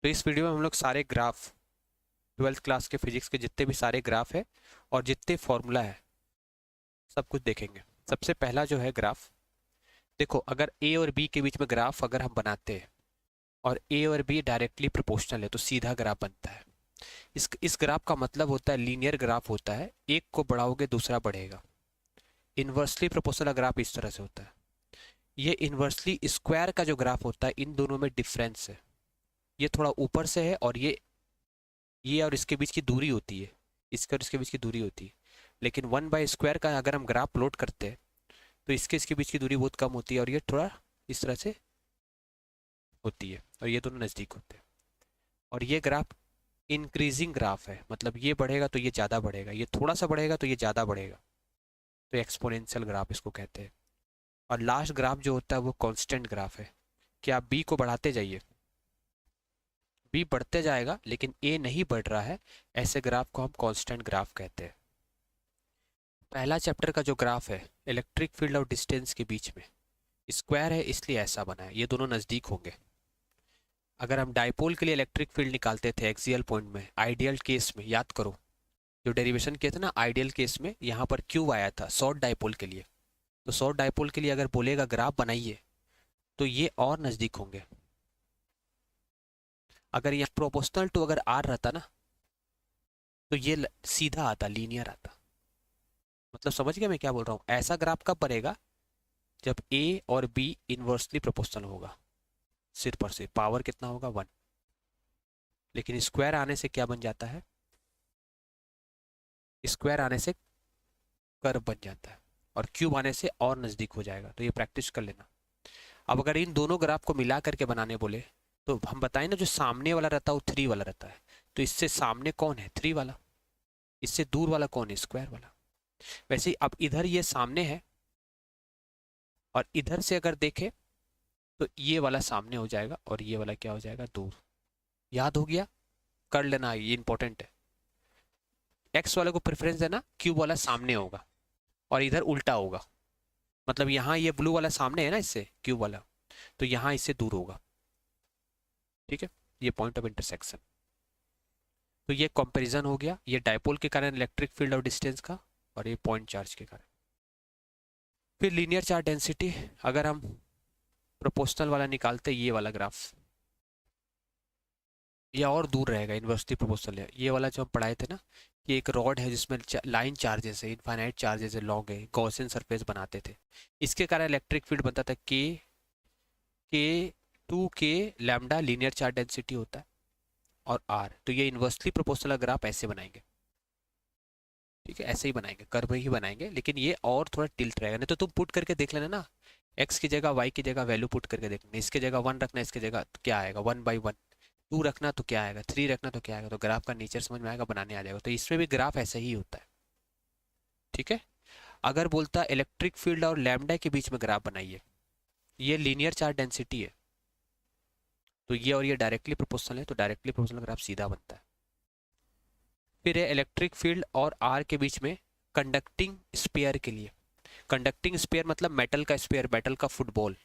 तो इस वीडियो में हम लोग सारे ग्राफ, ट्वेल्थ क्लास के फिजिक्स के जितने भी सारे ग्राफ है और जितने फॉर्मूला है सब कुछ देखेंगे। सबसे पहला जो है ग्राफ, देखो अगर ए और बी के बीच में ग्राफ अगर हम बनाते हैं और ए और बी डायरेक्टली प्रोपोर्शनल है तो सीधा ग्राफ बनता है। इस ग्राफ का मतलब होता है लीनियर ग्राफ होता है, एक को बढ़ाओगे दूसरा बढ़ेगा। इन्वर्सली प्रोपोर्शनल ग्राफ इस तरह से होता है। ये इन्वर्सली स्क्वायर का जो ग्राफ होता है, इन दोनों में डिफरेंस है। ये थोड़ा ऊपर से है और ये और इसके बीच की दूरी होती है, इसके और इसके बीच की दूरी होती है। लेकिन 1/स्क्वायर का अगर हम ग्राफ प्लॉट करते हैं तो इसके बीच की दूरी बहुत कम होती है और ये थोड़ा इस तरह से होती है और ये दोनों नज़दीक होते हैं। और ये ग्राफ इंक्रीजिंग ग्राफ है, मतलब ये बढ़ेगा तो ये ज़्यादा बढ़ेगा, ये थोड़ा सा बढ़ेगा तो ये ज़्यादा बढ़ेगा, तो एक्सपोनेंशियल ग्राफ इसको कहते हैं। और लास्ट ग्राफ जो होता है वो कांस्टेंट ग्राफ है कि आप बी को बढ़ाते जाइए, बी बढ़ते जाएगा लेकिन ए नहीं बढ़ रहा है, ऐसे ग्राफ को हम कांस्टेंट ग्राफ कहते हैं। पहला चैप्टर का जो ग्राफ है इलेक्ट्रिक फील्ड और डिस्टेंस के बीच में, स्क्वायर है इसलिए ऐसा बना है, ये दोनों नज़दीक होंगे। अगर हम डाइपोल के लिए इलेक्ट्रिक फील्ड निकालते थे एक्सियल पॉइंट में, आइडियल केस में, याद करो जो डेरिवेशन किए थे ना, आइडियल केस में यहाँ पर क्यूब आया था शॉर्ट डाइपोल के लिए। तो शॉर्ट डाइपोल के लिए अगर बोलेगा ग्राफ बनाइए तो ये और नज़दीक होंगे। अगर यहाँ प्रोपोर्शनल टू अगर आर रहता ना तो ये सीधा आता, लीनियर आता। मतलब समझ गए मैं क्या बोल रहा हूँ? ऐसा ग्राफ कब बनेगा जब ए और बी इनवर्सली प्रोपोर्शनल होगा, सिर पर से पावर कितना होगा 1। लेकिन स्क्वायर आने से क्या बन जाता है, स्क्वायर आने से कर्व बन जाता है और क्यूब आने से और नज़दीक हो जाएगा। तो ये प्रैक्टिस कर लेना। अब अगर इन दोनों ग्राफ को मिला करके बनाने बोले तो हम बताएं ना, जो सामने वाला रहता है वो 3 वाला रहता है। तो इससे सामने कौन है? 3 वाला। इससे दूर वाला कौन है? स्क्वायर वाला। वैसे ही अब इधर ये सामने है और इधर से अगर देखें तो ये वाला सामने हो जाएगा और ये वाला क्या हो जाएगा? दूर। याद हो गया? कर लेना, ये इंपॉर्टेंट है। एक्स वाले को प्रेफरेंस देना, क्यूब वाला सामने होगा और इधर उल्टा होगा। मतलब यहाँ ये ब्लू वाला सामने है ना इससे, क्यूब वाला, तो यहाँ इससे दूर होगा। ठीक है, ये पॉइंट ऑफ इंटरसेक्शन। तो ये कंपैरिजन हो गया, ये डायपोल के कारण इलेक्ट्रिक फील्ड और डिस्टेंस का, और ये पॉइंट चार्ज के कारण। फिर लीनियर चार्ज डेंसिटी, अगर हम प्रोपोर्शनल वाला निकालते, ये वाला ग्राफ, ये और दूर रहेगा, इन्वर्सली प्रोपोर्शनल है। ये वाला जो हम पढ़ाए थे ना कि एक रॉड है जिसमें लाइन चार्जेस है, इनफाइनाइट चार्जेस है, लॉन्ग है, गॉसियन सरफेस बनाते थे। इसके कारण इलेक्ट्रिक फील्ड बनता था के 2 के लैम्डा लीनियर चार्ज डेंसिटी होता है और आर। तो ये इन्वर्सली प्रोपोर्शनल ग्राफ ऐसे बनाएंगे। ठीक है, ऐसे ही बनाएंगे, कर्व ही बनाएंगे, लेकिन ये और थोड़ा टिल्ट रहेगा। नहीं तो तुम पुट करके देख लेना ना, एक्स की जगह वाई की जगह वैल्यू पुट करके देखना, इसके जगह 1 रखना, इसके जगह तो क्या आएगा 1/1, 2 रखना तो क्या आएगा 3 रखना तो क्या आएगा, तो ग्राफ का नेचर समझ में आएगा, बनाने आ जाएगा। तो इसमें भी ग्राफ ऐसा ही होता है। ठीक है, अगर बोलता इलेक्ट्रिक फील्ड और लैम्डा के बीच में ग्राफ बनाइए, ये लीनियर चार्ज डेंसिटी है तो ये और ये डायरेक्टली प्रोपोर्शनल है, तो डायरेक्टली प्रोपोर्शनल ग्राफ सीधा बनता है। फिर है इलेक्ट्रिक फील्ड और आर के बीच में कंडक्टिंग स्पेयर के लिए। कंडक्टिंग स्पेयर मतलब मेटल का स्पेयर, मेटल का फुटबॉल,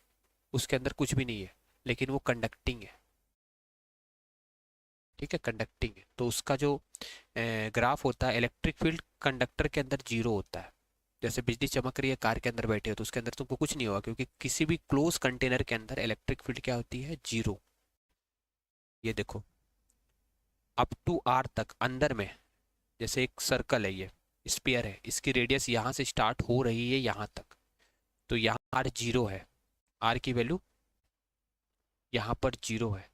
उसके अंदर कुछ भी नहीं है लेकिन वो कंडक्टिंग है। ठीक है, कंडक्टिंग है, तो उसका जो ग्राफ होता है, इलेक्ट्रिक फील्ड कंडक्टर के अंदर 0 होता है। जैसे बिजली चमक रही है, कार के अंदर बैठे हो तो उसके अंदर तुमको कुछ नहीं होगा, क्योंकि किसी भी क्लोज कंटेनर के अंदर इलेक्ट्रिक फील्ड क्या होती है? 0। ये देखो अप टू आर तक अंदर में, जैसे एक सर्कल है, ये स्फीयर है, इसकी रेडियस यहाँ से स्टार्ट हो रही है यहाँ तक, तो यहाँ आर 0 है, आर की वैल्यू यहाँ पर 0 है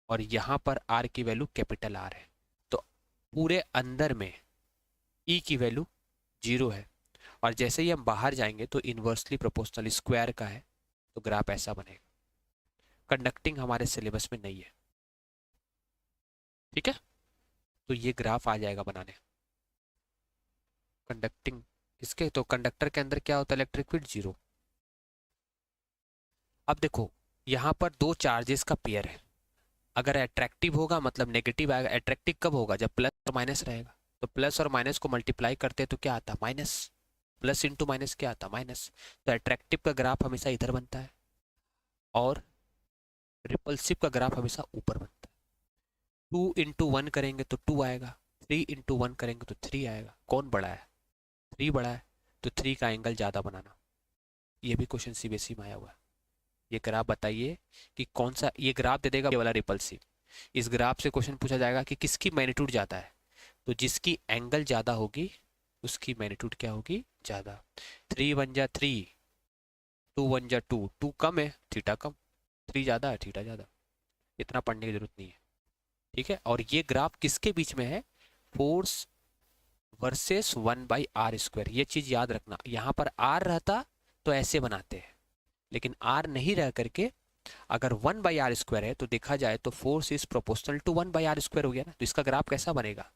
और यहाँ पर आर की वैल्यू कैपिटल आर है। तो पूरे अंदर में ई की वैल्यू 0 है और जैसे ही हम बाहर जाएंगे तो इन्वर्सली प्रोपोर्शनल स्क्वायर का है, तो ग्राफ ऐसा बनेगा। कंडक्टिंग हमारे सिलेबस में नहीं है। ठीक है, तो ये ग्राफ आ जाएगा बनाने। कंडक्टिंग इसके, तो कंडक्टर के अंदर क्या होता है? Electric field 0। अब देखो यहाँ पर 2 चार्जेस का पेयर है, अगर अट्रैक्टिव होगा मतलब नेगेटिव आएगा। अट्रैक्टिव कब होगा? जब प्लस और माइनस रहेगा। तो प्लस और माइनस को मल्टीप्लाई करते हैं तो क्या आता? माइनस। प्लस इंटू माइनस क्या आता? माइनस। तो अट्रैक्टिव का ग्राफ हमेशा इधर बनता है और रिपल्सिव का ग्राफ हमेशा ऊपर बनता है। 2 × 1 करेंगे तो 2 आएगा, 3 × 1 करेंगे तो 3 आएगा। कौन बड़ा है? 3 बड़ा है, तो 3 का एंगल ज़्यादा बनाना। ये भी क्वेश्चन सीबीएसई में आया हुआ है। ये ग्राफ बताइए कि कौन सा, ये ग्राफ दे देगा ये वाला रिपल्सिव। इस ग्राफ से क्वेश्चन पूछा जाएगा कि किसकी मैग्नीट्यूड ज़्यादा है, तो जिसकी एंगल ज़्यादा होगी उसकी मैग्नीट्यूड क्या होगी? ज़्यादा। 3 × 1 = 3, 2 × 1 = 2, 2 कम है, थीटा कम, 3 ज़्यादा है, थीटा ज़्यादा। इतना पढ़ने की जरूरत नहीं है, ठीक है। और ये ग्राफ किसके बीच में है? Force versus 1/r²। ये चीज़ याद रखना, यहाँ पर r रहता तो ऐसे बनाते हैं, लेकिन r नहीं रह करके अगर 1/r² है तो देखा जाए तो force is proportional to 1/r² हो गया ना। तो इसका ग्राफ कैसा बनेगा?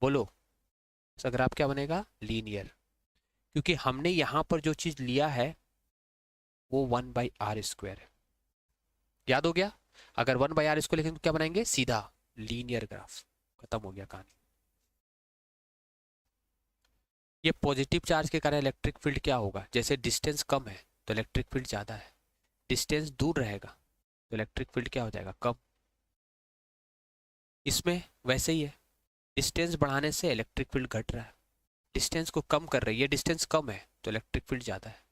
बोलो, इसका ग्राफ क्या बनेगा? लीनियर। क्योंकि हमने यहाँ पर जो चीज लिया है वो 1/r² है। याद हो गया? अगर 1/r² लिखेंगे तो क्या बनाएंगे? सीधा लीनियर ग्राफ। खत्म हो गया कहानी। ये पॉजिटिव चार्ज के कारण इलेक्ट्रिक फील्ड क्या होगा? जैसे डिस्टेंस कम है तो इलेक्ट्रिक फील्ड ज़्यादा है, डिस्टेंस दूर रहेगा तो इलेक्ट्रिक फील्ड क्या हो जाएगा? कम। इसमें वैसे ही है, डिस्टेंस बढ़ाने से इलेक्ट्रिक फील्ड घट रहा है, डिस्टेंस को कम कर रही है, डिस्टेंस कम है तो इलेक्ट्रिक फील्ड ज़्यादा है।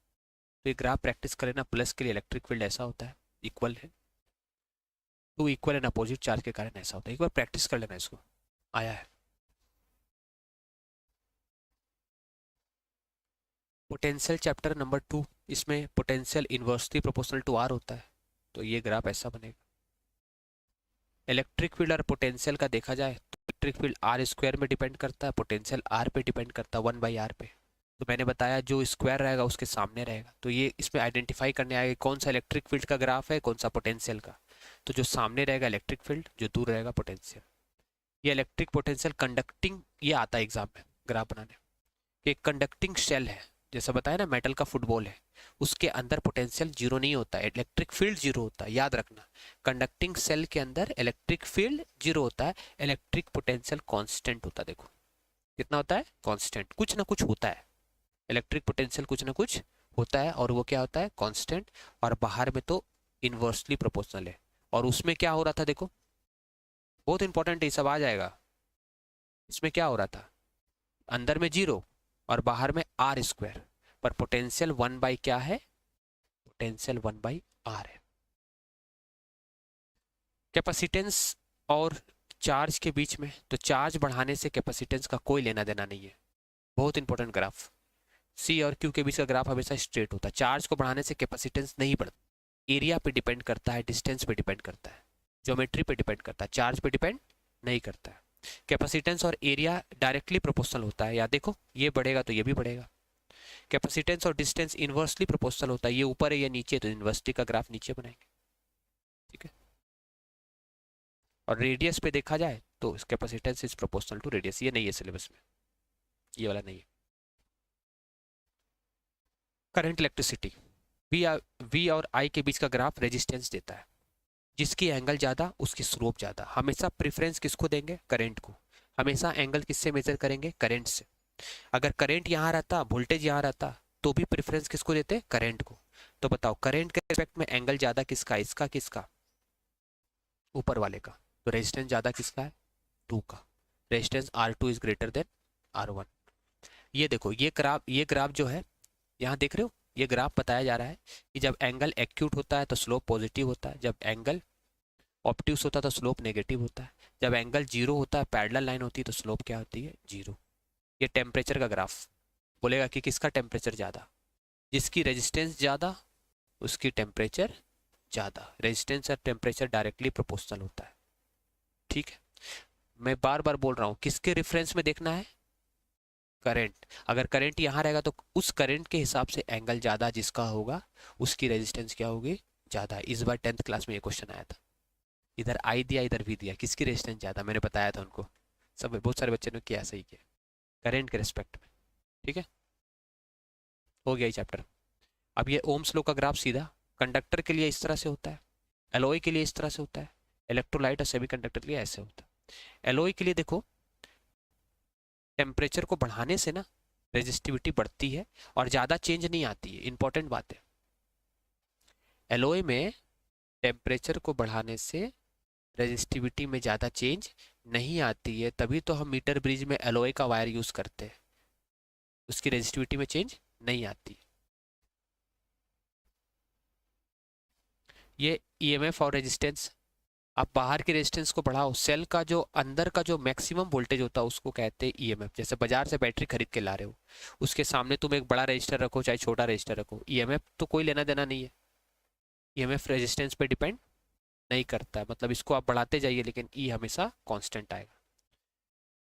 तो ये ग्राफ प्रैक्टिस कर लेना। प्लस के लिए इलेक्ट्रिक फील्ड ऐसा होता है, इक्वल है, two equal and opposite charge के कारण ऐसा होता है। एक बार प्रैक्टिस कर लेना इसको, आया है। पोटेंशियल चैप्टर नंबर 2, इसमें potential inversely proportional to R होता है, तो ये ग्राफ ऐसा बनेगा। इलेक्ट्रिक फील्ड और पोटेंशियल का देखा जाए तो इलेक्ट्रिक फील्ड r² में डिपेंड करता है, पोटेंशियल r पे डिपेंड करता है, 1/r पे। तो मैंने बताया जो स्क्वायर रहेगा उसके सामने रहेगा, तो ये इसमें आइडेंटिफाई करने आएगा कौन सा इलेक्ट्रिक फील्ड का ग्राफ है, कौन सा पोटेंशियल का। तो जो सामने रहेगा इलेक्ट्रिक फील्ड, जो दूर रहेगा पोटेंशियल। ये इलेक्ट्रिक पोटेंशियल कंडक्टिंग, ये आता है एग्जाम में ग्राफ बनाने। एक कंडक्टिंग शेल है, जैसा बताया ना मेटल का फुटबॉल है, उसके अंदर पोटेंशियल जीरो नहीं होता है, इलेक्ट्रिक फील्ड जीरो होता है। याद रखना, कंडक्टिंग सेल के अंदर इलेक्ट्रिक फील्ड जीरो होता है, इलेक्ट्रिक पोटेंशियल कांस्टेंट होता है। देखो कितना होता है? कांस्टेंट। कुछ ना कुछ होता है, इलेक्ट्रिक पोटेंशियल कुछ ना कुछ होता है, और वो क्या होता है? कांस्टेंट। और बाहर में तो इनवर्सली प्रोपोर्शनल है। और उसमें क्या हो रहा था? देखो बहुत इंपॉर्टेंट है, सब आ जाएगा। इसमें क्या हो रहा था? अंदर में जीरो और बाहर में r², पर पोटेंशियल 1/ क्या है? पोटेंशियल 1/r है। कैपेसिटेंस और चार्ज के बीच में, तो चार्ज बढ़ाने से कैपेसिटेंस का कोई लेना देना नहीं है। बहुत इंपॉर्टेंट ग्राफ, सी और क्यू के बीच का ग्राफ हमेशा स्ट्रेट होता है। चार्ज को बढ़ाने से कैपेसिटेंस नहीं बढ़ता, एरिया पे डिपेंड करता है, डिस्टेंस पे डिपेंड करता है, ज्योमेट्री पे डिपेंड करता है, चार्ज पे डिपेंड नहीं करता है। कैपेसिटेंस और एरिया डायरेक्टली प्रोपोर्शनल होता है। या देखो ये बढ़ेगा तो ये भी बढ़ेगा। कैपेसिटेंस और डिस्टेंस इनवर्सली प्रोपोर्शनल होता है, ये ऊपर है या नीचे, तो इनवर्सली का ग्राफ नीचे बनाएंगे, ठीक है। और रेडियस पे देखा जाए तो capacitance is proportional to radius. ये नहीं है सिलेबस में, ये वाला नहीं है। करंट इलेक्ट्रिसिटी, वी और आई के बीच का ग्राफ रेजिस्टेंस देता है। जिसकी एंगल ज़्यादा उसकी स्लोप ज़्यादा। हमेशा प्रेफरेंस किसको देंगे? करंट को। हमेशा एंगल किससे मेजर करेंगे? करंट से। अगर करंट यहाँ रहता, वोल्टेज यहाँ रहता, तो भी प्रेफरेंस किसको देते? करंट को। तो बताओ करंट के रिस्पेक्ट में एंगल ज़्यादा किसका? इसका, किसका? ऊपर वाले का। तो रेजिस्टेंस ज़्यादा किसका है? 2 का। Resistance R2 is greater than R1। ये देखो ये ग्राफ जो है यहाँ देख रहे हो, ये ग्राफ बताया जा रहा है कि जब एंगल एक्यूट होता है तो स्लोप पॉजिटिव होता है, जब एंगल ऑप्ट्यूस होता है तो स्लोप नेगेटिव होता है, जब एंगल जीरो होता है, पैरेलल लाइन होती है, तो स्लोप क्या होती है? जीरो। ये टेम्परेचर का ग्राफ बोलेगा कि किसका टेम्परेचर ज़्यादा। जिसकी रेजिस्टेंस ज़्यादा उसकी टेम्परेचर ज़्यादा। रेजिस्टेंस और टेम्परेचर डायरेक्टली प्रोपोर्शनल होता है, ठीक है। मैं बार बार बोल रहा हूँ, किसके रेफरेंस में देखना है? करंट। अगर करंट यहाँ रहेगा तो उस करंट के हिसाब से एंगल ज़्यादा जिसका होगा उसकी रेजिस्टेंस क्या होगी? ज़्यादा। इस बार 10th क्लास में ये क्वेश्चन आया था, इधर आई दिया इधर भी दिया, किसकी रेजिस्टेंस ज़्यादा, मैंने बताया था उनको। सब बहुत सारे बच्चों ने किया, सही किया, करंट के रिस्पेक्ट में, ठीक है। हो गया ये चैप्टर। अब ये ओम्स लॉ का ग्राफ सीधा कंडक्टर के लिए इस तरह से होता है, एलॉय के लिए इस तरह से होता है, इलेक्ट्रोलाइट और सेमी कंडक्टर के लिए ऐसे होता है। एलॉय के लिए देखो टेम्परेचर को बढ़ाने से ना रेजिस्टिविटी बढ़ती है और ज़्यादा चेंज नहीं आती है, इंपॉर्टेंट बात है। एलॉय में टेम्परेचर को बढ़ाने से रेजिस्टिविटी में ज़्यादा चेंज नहीं आती है, तभी तो हम मीटर ब्रिज में एलॉय का वायर यूज़ करते हैं, उसकी रेजिस्टिविटी में चेंज नहीं आती। ये ईएमएफ और रेजिस्टेंस, आप बाहर के रेजिस्टेंस को बढ़ाओ, सेल का जो अंदर का जो मैक्सिमम वोल्टेज होता है उसको कहते हैं ईएमएफ। जैसे बाजार से बैटरी खरीद के ला रहे हो, उसके सामने तुम एक बड़ा रजिस्टर रखो चाहे छोटा रजिस्टर रखो, ईएमएफ तो कोई लेना देना नहीं है, ईएमएफ रेजिस्टेंस पे डिपेंड नहीं करता है। मतलब इसको आप बढ़ाते जाइए लेकिन ई हमेशा कांस्टेंट आएगा।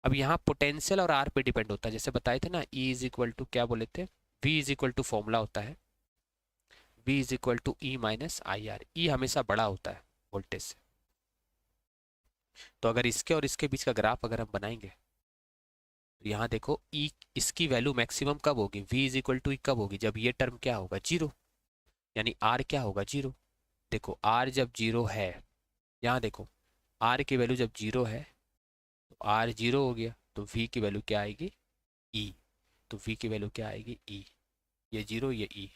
अब यहाँ पोटेंशियल और आर पे डिपेंड होता है, जैसे बताए थे ना, ई इज इक्वल टू क्या बोले थे, V is equal to formula होता है V is equal to E minus I R. E हमेशा बड़ा होता है वोल्टेज से। तो अगर इसके और इसके बीच का ग्राफ अगर हम बनाएंगे तो यहाँ देखो ई, इसकी वैल्यू मैक्सिमम कब होगी, वी इज इक्वल टू ई कब होगी, जब ये टर्म क्या होगा, जीरो, यानी आर क्या होगा, जीरो। देखो आर जब जीरो है, यहाँ देखो आर की वैल्यू जब जीरो है तो आर जीरो हो गया, तो वी की वैल्यू क्या आएगी, ई। तो वी की वैल्यू क्या आएगी, ई। ये जीरो ये ई।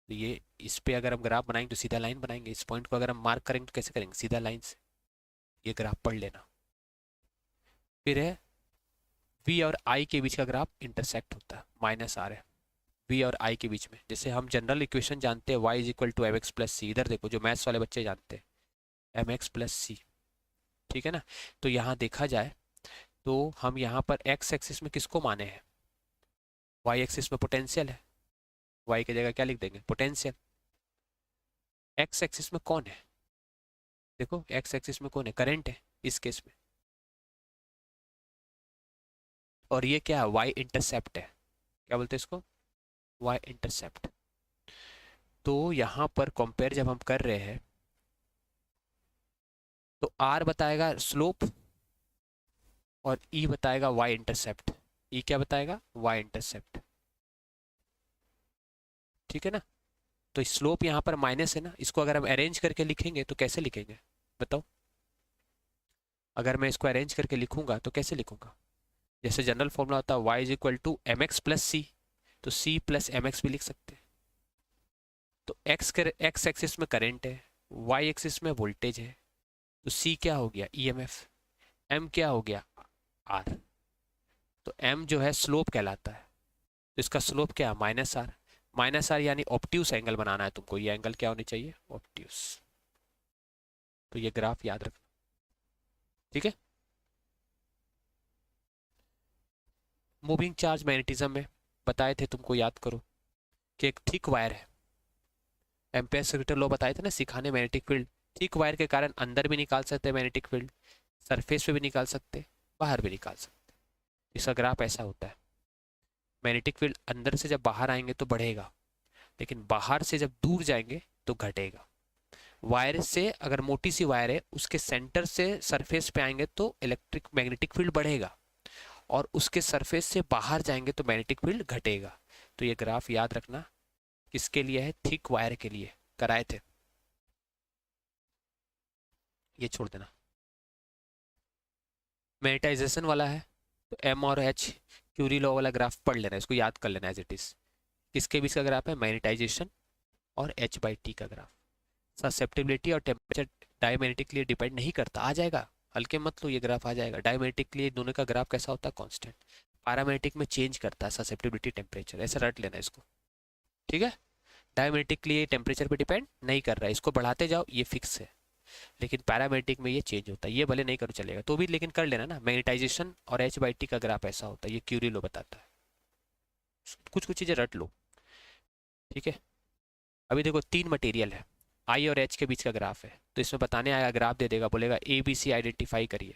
तो ये इस पे अगर हम ग्राफ बनाएंगे तो सीधा लाइन बनाएंगे, इस पॉइंट को अगर हम मार्क करेंगे तो कैसे करेंगे, सीधा लाइन से। ये ग्राफ पढ़ लेना। फिर है वी और आई के बीच का ग्राफ इंटरसेक्ट होता है, माइनस आर है वी और आई के बीच में। जैसे हम जनरल इक्वेशन जानते हैं Y is equal to M X plus C, इधर देखो जो मैथ्स वाले बच्चे जानते हैं एम एक्स प्लस सी, ठीक है ना। तो यहाँ देखा जाए तो हम यहाँ पर एक्स एक्सिस में किसको माने हैं, वाई एक्सिस में पोटेंशियल है, वाई की जगह क्या लिख देंगे, पोटेंशियल। एक्स एक्सिस में कौन है, देखो एक्स एक्सिस में कौन है, करंट है इस केस में, और ये क्या है, वाई इंटरसेप्ट है, क्या बोलते हैं इसको, वाई इंटरसेप्ट। तो यहाँ पर कंपेयर जब हम कर रहे हैं तो आर बताएगा स्लोप और ई बताएगा वाई इंटरसेप्ट। ई क्या बताएगा, वाई इंटरसेप्ट, ठीक है ना। तो स्लोप यहाँ पर माइनस है ना, इसको अगर हम अरेंज करके लिखेंगे तो कैसे लिखेंगे बताओ, अगर मैं इसको अरेंज करके लिखूंगा तो कैसे लिखूंगा, जैसे जनरल फॉर्मूला होता है y is equal to M X plus C, तो c प्लस एम एक्स भी लिख सकते हैं। तो एक्स एक्सिस में करंट है, y एक्सिस में वोल्टेज है, तो c क्या हो गया, ईएमएफ, m क्या हो गया, r। तो m जो है स्लोप कहलाता है, तो इसका स्लोप क्या है, माइनस आर। माइनस आर यानी ऑब्ट्यूस एंगल बनाना है तुमको, ये एंगल क्या होनी चाहिए, ऑब्ट्यूस। तो ये ग्राफ याद रखना, ठीक है। मूविंग चार्ज मैग्नेटिज्म में बताए थे तुमको, याद करो कि एक थिक वायर है, एम्पेयर सर्किट लॉ बताए थे ना सिखाने, मैग्नेटिक फील्ड थिक वायर के कारण अंदर भी निकाल सकते हैं मैग्नेटिक फील्ड, सरफेस पे भी निकाल सकते, बाहर भी निकाल सकते। इसका ग्राफ ऐसा होता है, मैग्नेटिक फील्ड अंदर से जब बाहर आएंगे तो बढ़ेगा, लेकिन बाहर से जब दूर जाएंगे तो घटेगा। वायर से अगर मोटी सी वायर है उसके सेंटर से सरफेस पे आएंगे तो इलेक्ट्रिक मैग्नेटिक फील्ड बढ़ेगा, और उसके सरफेस से बाहर जाएंगे तो मैग्नेटिक फील्ड घटेगा। तो ये ग्राफ याद रखना किसके लिए है, थिक वायर के लिए कराए थे, ये छोड़ देना। मैग्नेटाइजेशन वाला है तो एम और एच क्यूरी लॉ वाला ग्राफ पढ़ लेना, इसको याद कर लेना एज इट इज। किसके बीच का ग्राफ है, मैग्नेटाइजेशन और एच बाई टी का ग्राफ। ससेप्टिबिलिटी और टेम्परेचर डायमैग्नेटिक के लिए डिपेंड नहीं करता, आ जाएगा, हल्के मत लो, ये ग्राफ आ जाएगा। डायमैग्नेटिक के लिए दोनों का ग्राफ कैसा होता है, कांस्टेंट। पैरामैग्नेटिक में चेंज करता है ससेप्टिबिलिटी टेम्परेचर, ऐसा रट लेना इसको, ठीक है। डायमैग्नेटिक के लिए टेम्परेचर पे डिपेंड नहीं कर रहा है, इसको बढ़ाते जाओ ये फिक्स है, लेकिन पैरामैग्नेटिक में ये चेंज होता है, ये भले नहीं करो चलेगा तो भी, लेकिन कर लेना ना। मैग्नेटाइजेशन और एच बाई टी का ग्राफ ऐसा होता है, ये क्यूरी लो बताता है, कुछ कुछ चीज़ें रट लो, ठीक है। अभी देखो तीन मटेरियल है, आई और एच के बीच का ग्राफ है, तो इसमें बताने आएगा, ग्राफ दे देगा, बोलेगा ए बी सी आइडेंटिफाई करिए।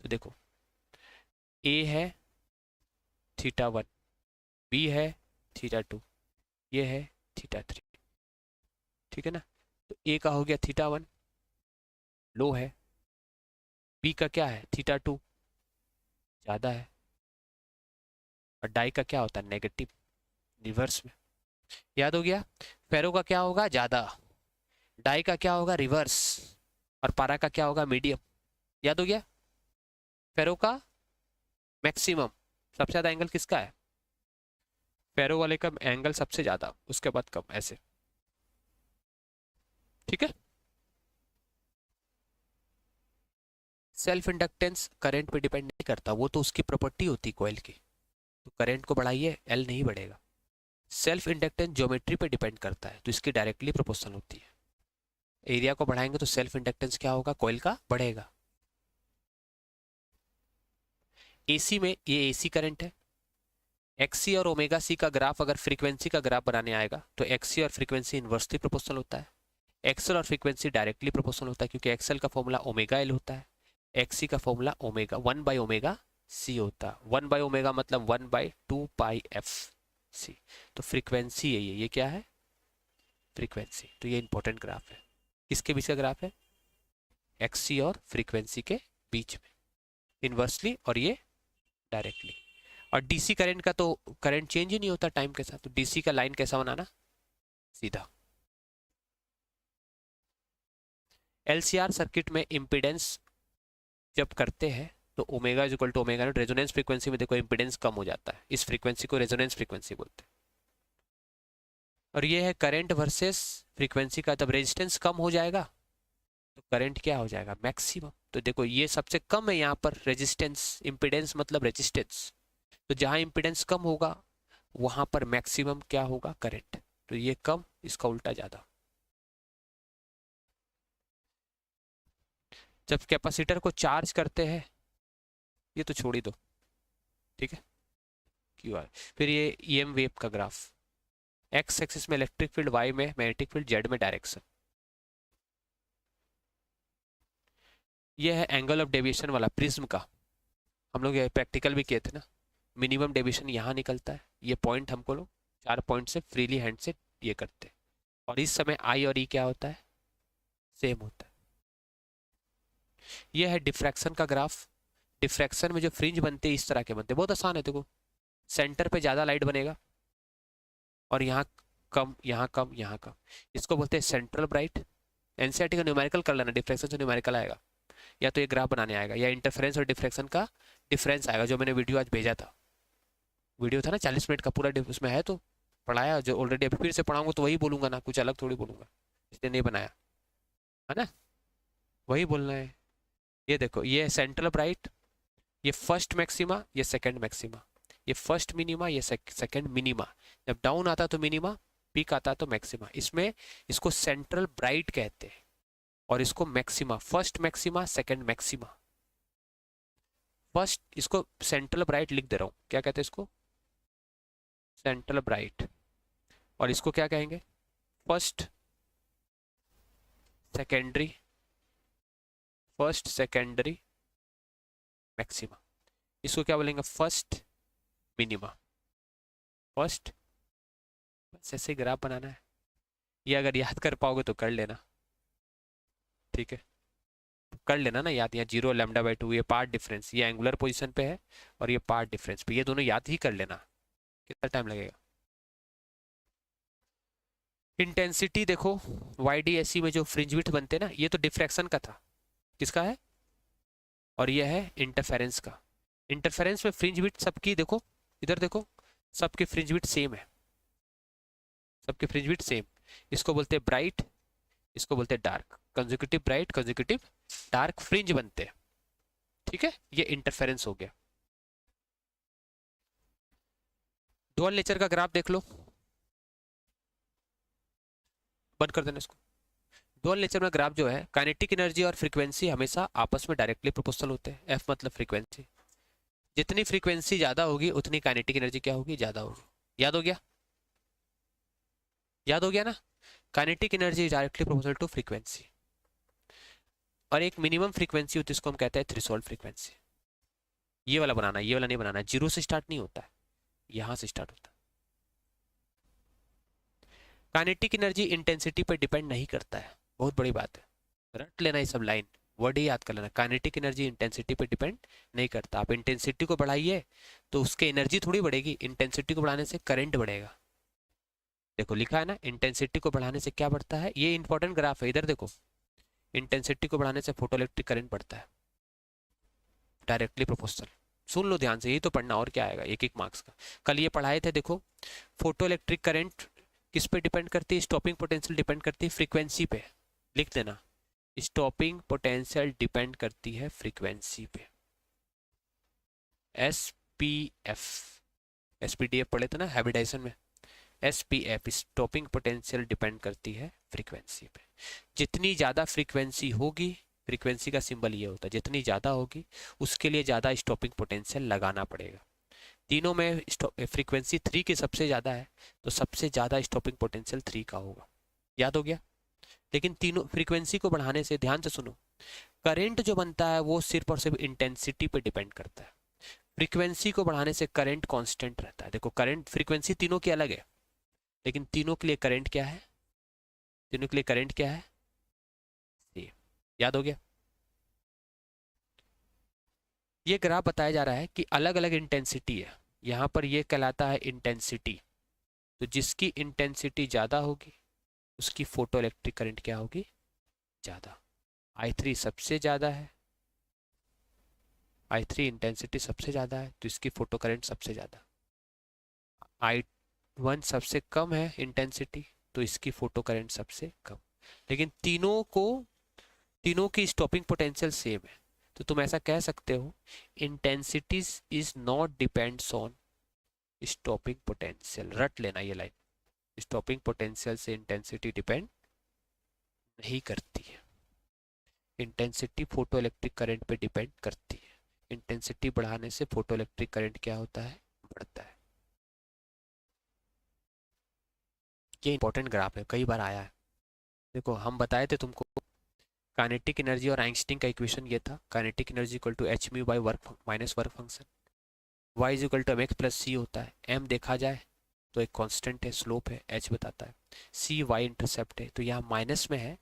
तो देखो ए है थीटा वन, बी है थीटा टू, ये है थीटा थ्री, ठीक है ना। तो ए का हो गया थीटा वन, लो है, बी का क्या है थीटा टू, ज़्यादा है, और डाई का क्या होता है नेगेटिव, रिवर्स में। याद हो गया, फेरो का क्या होगा ज़्यादा, डाई का क्या होगा रिवर्स, और पारा का क्या होगा मीडियम। याद हो गया, फेरो का मैक्सिमम, सबसे ज़्यादा एंगल किसका है, फेरो वाले का एंगल सबसे ज़्यादा, उसके बाद कम, ऐसे, ठीक है। सेल्फ इंडक्टेंस करंट पे डिपेंड नहीं करता, वो तो उसकी प्रॉपर्टी होती कॉइल की, तो करंट को बढ़ाइए एल नहीं बढ़ेगा। सेल्फ इंडक्टेंस ज्योमेट्री पे डिपेंड करता है, तो इसकी डायरेक्टली प्रोपोर्शनल होती है। एरिया को बढ़ाएंगे तो सेल्फ इंडक्टेंस क्या होगा, कॉइल का बढ़ेगा। एसी में ये एसी करंट है, एक्सी और ओमेगा सी का ग्राफ अगर फ्रीक्वेंसी का ग्राफ बनाने आएगा तो एक्सी और फ्रीक्वेंसी इन्वर्सली प्रोपोर्शनल होता है, एक्सएल और फ्रीक्वेंसी डायरेक्टली प्रोपोर्शनल होता है, क्योंकि एक्सएल का फॉर्मूला ओमेगा एल होता है, एक्सी का फॉर्मूला ओमेगा 1/ओमेगा सी होता है। 1/ओमेगा मतलब 1/2πf सी। तो फ्रीक्वेंसी ये क्या है, फ्रीक्वेंसी। तो ये इंपॉर्टेंट ग्राफ है। किसके बीच का ग्राफ है, एक्सी और फ्रीक्वेंसी के बीच में, इन्वर्सली और ये डायरेक्टली। और डीसी करंट का तो करंट चेंज ही नहीं होता टाइम के साथ, तो डीसी का लाइन कैसा बनाना, सीधा। एलसीआर सर्किट में इम्पीडेंस जब करते हैं तो omega is equal to omega not, resonance frequency में देखो इम्पीडेंस कम हो जाता है, इस फ्रीक्वेंसी को रेजोनेंस फ्रीक्वेंसी बोलते हैं। और ये है करंट वर्सेस फ्रीक्वेंसी का, जब रेजिस्टेंस कम हो जाएगा तो करंट क्या हो जाएगा, मैक्सिमम। तो देखो ये सबसे कम है यहाँ पर रेजिस्टेंस, इम्पीडेंस मतलब रेजिस्टेंस, तो जहाँ इम्पीडेंस कम होगा वहां पर मैक्सिमम क्या होगा, करंट। तो ये कम, इसका उल्टा ज्यादा। जब कैपेसिटर को चार्ज करते हैं, ये तो छोड़ ही दो, ठीक है, क्यू आर। फिर ये ईएम वेव का ग्राफ, एक्स एक्सिस में इलेक्ट्रिक फील्ड, वाई में मैग्नेटिक फील्ड, जेड में डायरेक्शन। ये है एंगल ऑफ डेविएशन वाला प्रिज्म का, हम लोग ये प्रैक्टिकल भी किए थे ना। मिनिमम डेविएशन यहाँ निकलता है, ये पॉइंट हमको लोग 4 पॉइंट से फ्रीली हैंड से ये करते हैं, और इस समय आई और ई क्या होता है, सेम होता है। ये है डिफ्रैक्शन का ग्राफ। डिफ्रैक्शन में जो फ्रिंज बनते हैं इस तरह के बनते हैं, बहुत आसान है। देखो सेंटर पे ज़्यादा लाइट बनेगा और यहाँ कम, यहाँ कम, यहाँ कम, इसको बोलते हैं सेंट्रल ब्राइट। एनसीईआरटी का न्यूमेरिकल कर लेना, डिफ्रैक्शन से न्यूमेरिकल आएगा, या तो ये ग्राफ बनाने आएगा, या इंटरफेरेंस और डिफ्रैक्शन का डिफरेंस आएगा, जो मैंने वीडियो आज भेजा था। वीडियो था ना 40 मिनट का पूरा, उसमें है तो पढ़ाया, जो ऑलरेडी अभी फिर से पढ़ाऊंगा तो वही बोलूंगा ना, कुछ अलग थोड़ी बोलूंगा, इसलिए नहीं बनाया है ना, वही बोलना है। ये देखो ये सेंट्रल ब्राइट, ये फर्स्ट मैक्सिमा, ये सेकंड मैक्सिमा, ये फर्स्ट मिनिमा, ये सेकंड मिनिमा। जब डाउन आता तो मिनिमा, पीक आता तो मैक्सिमा। इसमें इसको सेंट्रल ब्राइट कहते हैं और इसको maxima, first maxima second maxima. First, इसको सेंट्रल ब्राइट लिख दे रहा हूं, क्या कहते हैं इसको, सेंट्रल ब्राइट। और इसको क्या कहेंगे, first secondary, first secondary maxima. इसको क्या बोलेंगे, फर्स्ट मिनिमा, फर्स्ट। बस ऐसे ग्राफ बनाना है, ये अगर याद कर पाओगे तो कर लेना, ठीक है, कर लेना ना याद। यहाँ 0 λ/2, ये पार्ट डिफरेंस, ये एंगुलर पोजीशन पे है और ये पार्ट डिफरेंस पे, ये दोनों याद ही कर लेना। कितना टाइम लगेगा। इंटेंसिटी देखो YDSE में जो फ्रिंज विड्थ बनते हैं ना, ये तो डिफ्रैक्शन का था, किसका है, और ये है इंटरफेरेंस का। इंटरफेरेंस में फ्रिंज विड्थ सबकी देखो, इधर देखो, सबकी फ्रिंज विड्थ सेम है, सबकी फ्रिंज विड्थ सेम। इसको बोलते हैं ब्राइट, इसको बोलते हैं dark, consecutive bright consecutive dark fringe बनते हैं, ठीक है। ये इंटरफेरेंस हो गया। डुअल नेचर का ग्राफ देख लो, बंद कर देना इसको। डुअल नेचर में ग्राफ जो है, काइनेटिक एनर्जी और फ्रीक्वेंसी हमेशा आपस में डायरेक्टली प्रोपोर्शनल होते हैं। एफ मतलब फ्रीक्वेंसी, जितनी फ्रीक्वेंसी ज्यादा होगी उतनी काइनेटिक एनर्जी क्या होगी, ज्यादा होगी। याद हो गया, याद हो गया ना। Kinetic energy directly proportional to frequency. और एक मिनिमम फ्रीक्वेंसी होती है, इसको हम कहते हैं थ्रेशोल्ड फ्रीक्वेंसी। ये वाला बनाना, ये वाला नहीं बनाना, जीरो से स्टार्ट नहीं होता है, यहां से स्टार्ट होता है। काइनेटिक एनर्जी इंटेंसिटी पर डिपेंड नहीं करता है, बहुत बड़ी बात है, रट लेना ये सब लाइन, वर्ड ही याद कर लेना। काइनेटिक एनर्जी इंटेंसिटी पर डिपेंड नहीं करता। आप इंटेंसिटी को बढ़ाइए तो उसकी एनर्जी थोड़ी बढ़ेगी, इंटेंसिटी को बढ़ाने से करंट बढ़ेगा। देखो लिखा है ना, इंटेंसिटी को बढ़ाने से क्या बढ़ता है, ये इंपॉर्टेंट ग्राफ है, इधर देखो। इंटेंसिटी को बढ़ाने से फोटोइलेक्ट्रिक करंट बढ़ता है, डायरेक्टली प्रोपोर्शनल। सुन लो ध्यान से, यही तो पढ़ना, और क्या आएगा, एक एक मार्क्स का। कल ये पढ़ाए थे, देखो फोटोइलेक्ट्रिक करंट किस पे डिपेंड करती है, स्टॉपिंग पोटेंशियल डिपेंड करती है फ्रीक्वेंसी पे, लिख देना। स्टॉपिंग पोटेंशियल डिपेंड करती है फ्रीक्वेंसी पे। SPF, SPDF पढ़े थे ना हाइब्रिडाइजेशन में। SPF स्टॉपिंग पोटेंशियल डिपेंड करती है फ्रीक्वेंसी पे। जितनी ज़्यादा फ्रीक्वेंसी होगी, फ्रीक्वेंसी का सिंबल ये होता है, जितनी ज़्यादा होगी उसके लिए ज़्यादा स्टॉपिंग पोटेंशियल लगाना पड़ेगा। तीनों में फ्रीक्वेंसी 3 की सबसे ज़्यादा है, तो सबसे ज़्यादा स्टॉपिंग पोटेंशियल 3 का होगा। याद हो गया। लेकिन तीनों फ्रीक्वेंसी को बढ़ाने से, ध्यान से सुनो, करंट जो बनता है वो सिर्फ और सिर्फ इंटेंसिटी पे डिपेंड करता है। फ्रीक्वेंसी को बढ़ाने से करंट कांस्टेंट रहता है। देखो करंट, फ्रीक्वेंसी तीनों की अलग है, लेकिन तीनों के लिए करंट क्या है, तीनों के लिए करंट क्या है, सेम। याद हो गया। ये ग्राफ बताया जा रहा है कि अलग अलग इंटेंसिटी है, यहाँ पर ये कहलाता है इंटेंसिटी। तो जिसकी इंटेंसिटी ज़्यादा होगी उसकी फोटो इलेक्ट्रिक करंट क्या होगी, ज़्यादा। I3 सबसे ज़्यादा है, I3 इंटेंसिटी सबसे ज़्यादा है तो इसकी फोटो करंट सबसे ज़्यादा। I1 सबसे कम है इंटेंसिटी तो इसकी फोटो करंट सबसे कम। लेकिन तीनों की स्टॉपिंग पोटेंशियल सेम है। तो तुम ऐसा कह सकते हो intensities is not depends on stopping potential. रट लेना ये लाइन, स्टॉपिंग पोटेंशियल से इंटेंसिटी डिपेंड नहीं करती है। इंटेंसिटी फोटो इलेक्ट्रिक करंट पे डिपेंड करती है। इंटेंसिटी बढ़ाने से फोटो इलेक्ट्रिक करंट क्या होता है, बढ़ता है। ये इंपॉर्टेंट ग्राफ है, कई बार आया है। देखो हम बताए थे तुमको काइनेटिक एनर्जी और आइंस्टीन का इक्वेशन ये था, kinetic energy equal to H mu by work minus work function, y is equal to M X plus C होता है। m देखा जाए तो एक कांस्टेंट है, स्लोप है, h बताता है, c y इंटरसेप्ट है, तो यहाँ माइनस में है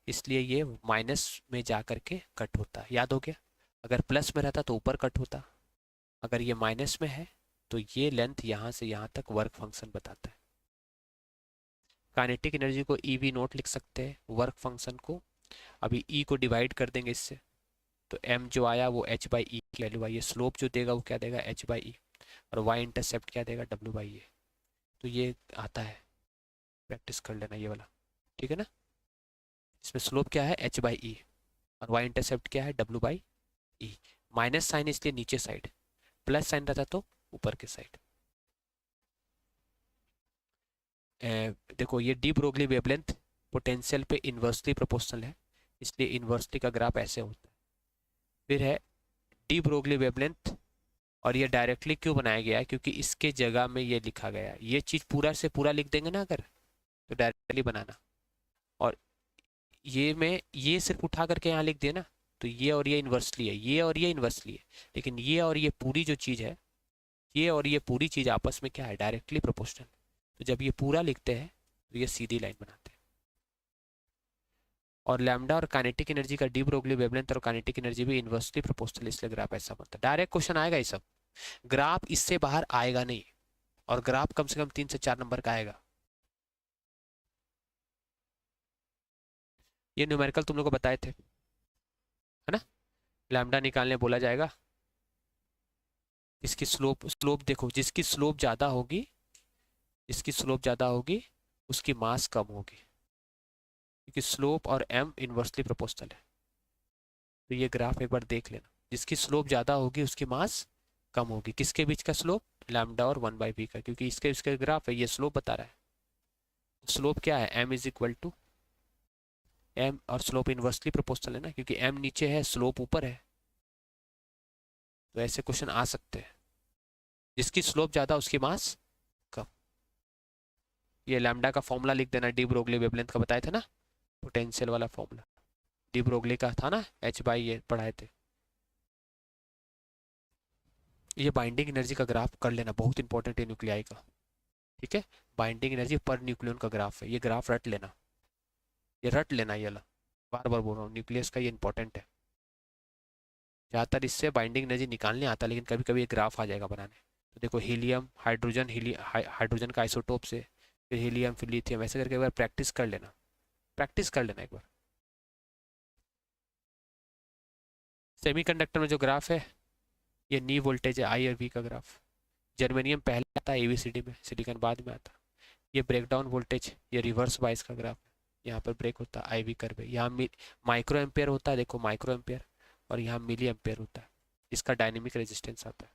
इसलिए ये माइनस में जा करके कट होता है। याद हो गया। अगर प्लस में रहता तो ऊपर कट होता, अगर ये माइनस में है तो ये लेंथ यहाँ से यहाँ तक वर्क फंक्शन बताता है। काइनेटिक एनर्जी को ई वी नोट लिख सकते हैं, वर्क फंक्शन को अभी ई को डिवाइड कर देंगे इससे, तो m जो आया वो h बाई ई की वैल्यू आई है, स्लोप जो देगा वो क्या देगा h बाई ई, और y इंटरसेप्ट क्या देगा w बाई ए। तो ये आता है, प्रैक्टिस कर लेना ये वाला, ठीक है ना। इसमें स्लोप क्या है h बाई ई और y इंटरसेप्ट क्या है w by E. Minus sign इसलिए नीचे साइड, प्लस साइन रहता तो ऊपर के साइड। देखो ये डी ब्रोगली वेवलेंथ पोटेंशियल पे इन्वर्सली प्रोपोर्शनल है, इसलिए इन्वर्सली का ग्राफ ऐसे होता है। फिर है डी ब्रोगली वेवलेंथ, और ये डायरेक्टली क्यों बनाया गया है, क्योंकि इसके जगह में ये लिखा गया है। ये चीज़ पूरा से पूरा लिख देंगे ना अगर, तो डायरेक्टली बनाना, और ये में ये सिर्फ उठा करके यहाँ लिख देना, तो ये और ये इन्वर्सली है, ये और ये इन्वर्सली है, लेकिन ये और ये पूरी जो चीज़ है, ये और ये पूरी चीज़ आपस में क्या है, डायरेक्टली प्रोपोर्शनल। तो जब ये पूरा लिखते हैं तो ये सीधी लाइन बनाते हैं। और लैम्डा और काइनेटिक एनर्जी का डी ब्रोगली वेवलेंथ और काइनेटिक एनर्जी भी इन्वर्सली प्रोपोर्शनल, इसलिए ग्राफ ऐसा बनता है। डायरेक्ट क्वेश्चन आएगा ये सब, ग्राफ इससे बाहर आएगा नहीं, और ग्राफ कम से कम 3 से 4 नंबर का आएगा। ये न्यूमेरिकल तुम लोग को बताए थे, है ना। लैम्डा निकालने बोला जाएगा, इसकी स्लोप, स्लोप देखो जिसकी स्लोप ज़्यादा होगी, जिसकी स्लोप ज़्यादा होगी उसकी मास कम होगी, क्योंकि स्लोप और m इन्वर्सली प्रोपोर्शनल है। तो ये ग्राफ एक बार देख लेना, जिसकी स्लोप ज़्यादा होगी उसकी मास कम होगी। किसके बीच का स्लोप, लैम्डा और 1/v का, क्योंकि इसके ग्राफ है, ये स्लोप बता रहा है। स्लोप क्या है, m is equal to m, और स्लोप इन्वर्सली प्रोपोर्शनल है ना, क्योंकि m नीचे है स्लोप ऊपर है। तो ऐसे क्वेश्चन आ सकते हैं, जिसकी स्लोप ज़्यादा उसकी मास कम। ये लैम्डा का फॉर्मूला लिख देना, डी ब्रोगली वेवलेंथ का बताया था ना, पोटेंशियल वाला फॉर्मूला डी ब्रोगली का था ना, h बाई ए पढ़ाए थे। ये बाइंडिंग एनर्जी का ग्राफ कर लेना, बहुत इंपॉर्टेंट है न्यूक्लियाई का, ठीक है। बाइंडिंग एनर्जी पर न्यूक्लियन का ग्राफ है, ये ग्राफ रट लेना, ये रट लेना, ये ला बार बार बोल रहा हूँ, न्यूक्लियस का ये इंपॉर्टेंट है। ज़्यादातर इससे बाइंडिंग एनर्जी निकालने आता है, लेकिन कभी कभी ये ग्राफ आ जाएगा बनाने। तो देखो हीलियम हाइड्रोजन, हाइड्रोजन का आइसोटोप से, फिर हीलियम, फिर लिथियम, ऐसे करके एक बार प्रैक्टिस कर लेना, प्रैक्टिस कर लेना एक बार। सेमीकंडक्टर में जो ग्राफ है ये नी वोल्टेज है, आई और वी का ग्राफ। जर्मेनियम पहले आता है एबीसीडी में, सिलिकॉन बाद में आता है। ये ब्रेकडाउन वोल्टेज, ये रिवर्स बाइस का ग्राफ है, यहाँ पर ब्रेक होता है IV कर्व है, यहाँ माइक्रो एम्पेयर होता है, देखो माइक्रो एम्पेयर, और यहाँ मिली एम्पेयर होता है, इसका डायनेमिक रेजिस्टेंस आता है,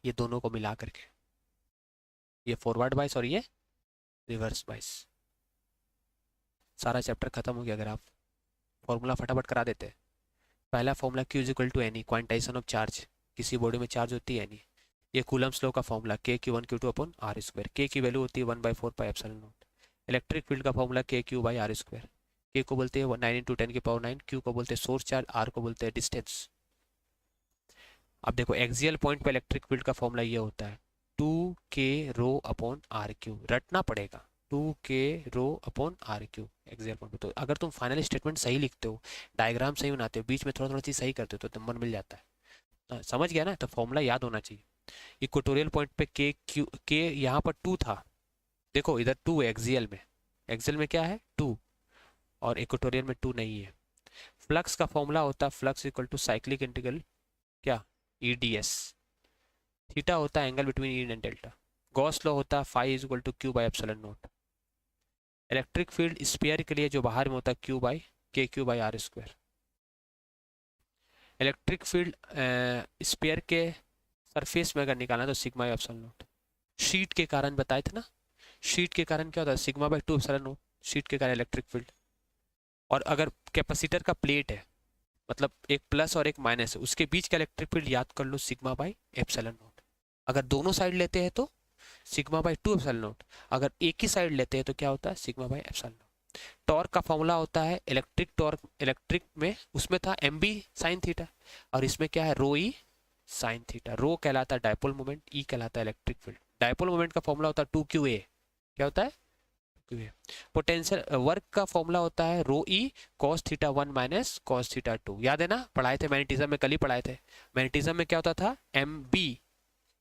ये दोनों को मिला करके, ये फॉरवर्ड बाइस और ये रिवर्स बाइस। सारा चैप्टर खत्म हो गया। अगर आप फॉर्मूला फटाफट करा देते हैं। पहला formula Q is equal to N E, quantization of charge, किसी बॉडी में चार्ज होती है एनी। ये कूलम्स लॉ का formula KQ1 Q2 upon R square, K की वैल्यू होती है 1/4 pi epsilon not. Electric field का formula KQ by R square, K को बोलते हैं 9 × 10⁹, Q को बोलते हैं सोर्स चार्ज, R को बोलते हैं डिस्टेंस। अब देखो एक्सियल पॉइंट पे इलेक्ट्रिक फील्ड का फॉर्मूला ये होता है 2K रो अपॉन RQ, रटना पड़ेगा 2K rho upon RQ axial point पे। तो अगर तुम फाइनल स्टेटमेंट सही लिखते हो, डायग्राम सही बनाते हो, बीच में थोड़ा थोड़ा चीज सही करते हो, तो नंबर मिल जाता है। समझ गया ना? तो फॉर्मूला याद होना चाहिए। इक्वेटोरियल पॉइंट पे K यहाँ पर 2 था, देखो इधर 2 है एक्सियल में, एक्सियल में क्या है 2, और इक्वेटोरियल में 2 नहीं है। फ्लक्स का फॉर्मूला होता है flux equal to cyclic integral क्या EDS, थीटा होता है angle between E and delta. Gauss law होता है phi is equal to Q by epsilon not. Electric field sphere के लिए जो बाहर में होता है Q by KQ by R square. Electric field sphere के सरफेस में अगर निकालना तो सिग्मा एप्सिलॉन नॉट। शीट के कारण बताए थे ना, शीट के कारण क्या होता है sigma by 2 epsilon not, sheet के कारण इलेक्ट्रिक फील्ड। और अगर कैपेसिटर का प्लेट है, मतलब एक प्लस और एक माइनस है, उसके बीच का इलेक्ट्रिक फील्ड याद कर लो सिग्मा बाई एप्सिलॉन नॉट। अगर दोनों साइड लेते हैं तो सिग्मा बाई 2 एप्सिलॉन नॉट, अगर एक ही साइड लेते हैं तो क्या होता है sigma by epsilon not. Torque का फॉर्मूला होता है इलेक्ट्रिक टॉर्क, इलेक्ट्रिक में उसमें था MB साइन थीटा, और इसमें क्या है रो E साइन थीटा। रो कहलाता है डायपोल मोमेंट, E कहलाता है इलेक्ट्रिक फील्ड। डायपोल मोमेंट का फॉर्मूला होता है 2QA, क्या होता है पोटेंशियल। वर्क का फॉर्मूला होता है रो E cos theta 1 minus cos theta 2, याद है ना, पढ़ाए थे मैग्नेटिज्म में, कल ही पढ़ाए थे। मैग्नेटिज्म में क्या होता था MB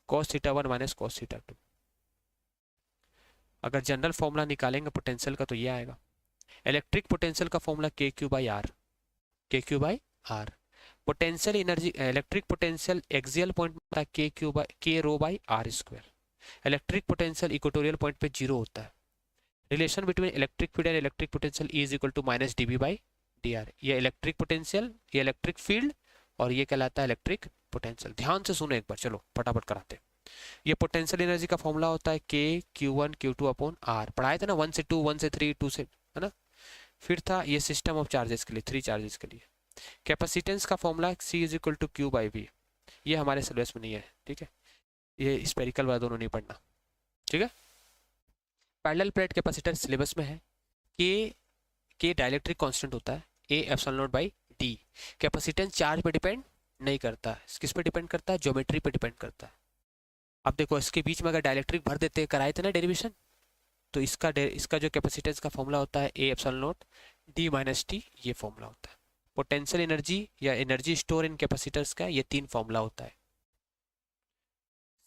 cos theta 1 minus cos theta 2। अगर जनरल फॉर्मूला निकालेंगे पोटेंशियल का तो ये आएगा। इलेक्ट्रिक पोटेंशियल का formula KQ by R, KQ by R। Potential energy, electric potential axial point में K rho by R square. Electric potential equatorial point पे 0 होता है। Relation between electric field and electric potential E is equal to minus dB by dr। ये electric potential, ये electric field, और ये कहलाता है इलेक्ट्रिक पोटेंशियल। ध्यान से सुनो एक बार, चलो फटाफट कराते हैं। ये पोटेंशियल एनर्जी का फॉर्मूला होता है K Q1 Q2 upon R, पढ़ाए थे ना 1 से 2, 1 से 3, 2 से, है ना। फिर था ये सिस्टम ऑफ चार्जेस के लिए, 3 चार्जेस के लिए। कैपेसिटेंस का formula C is equal to Q by V, ये हमारे सिलेबस में नहीं है, ठीक है, ये स्पेरिकल वाला दोनों नहीं पढ़ना, ठीक है। पैरेलल प्लेट कैपेसिटर सिलेबस में है। के डाइलेक्ट्रिक कांस्टेंट होता है, A epsilon not by D। Capacitance charge पे डिपेंड नहीं करता है, किस पे डिपेंड करता है, ज्योमेट्री पे डिपेंड करता है। अब देखो इसके बीच में अगर डाइलेक्ट्रिक भर देते, कराए थे ना डेरिवेशन, तो इसका जो कैपेसिटेंस का फॉर्मूला होता है A epsilon not D minus T, ये फॉर्मूला होता है। पोटेंशियल एनर्जी या एनर्जी स्टोर इन कैपेसिटर्स का ये 3 फॉर्मूला होता है।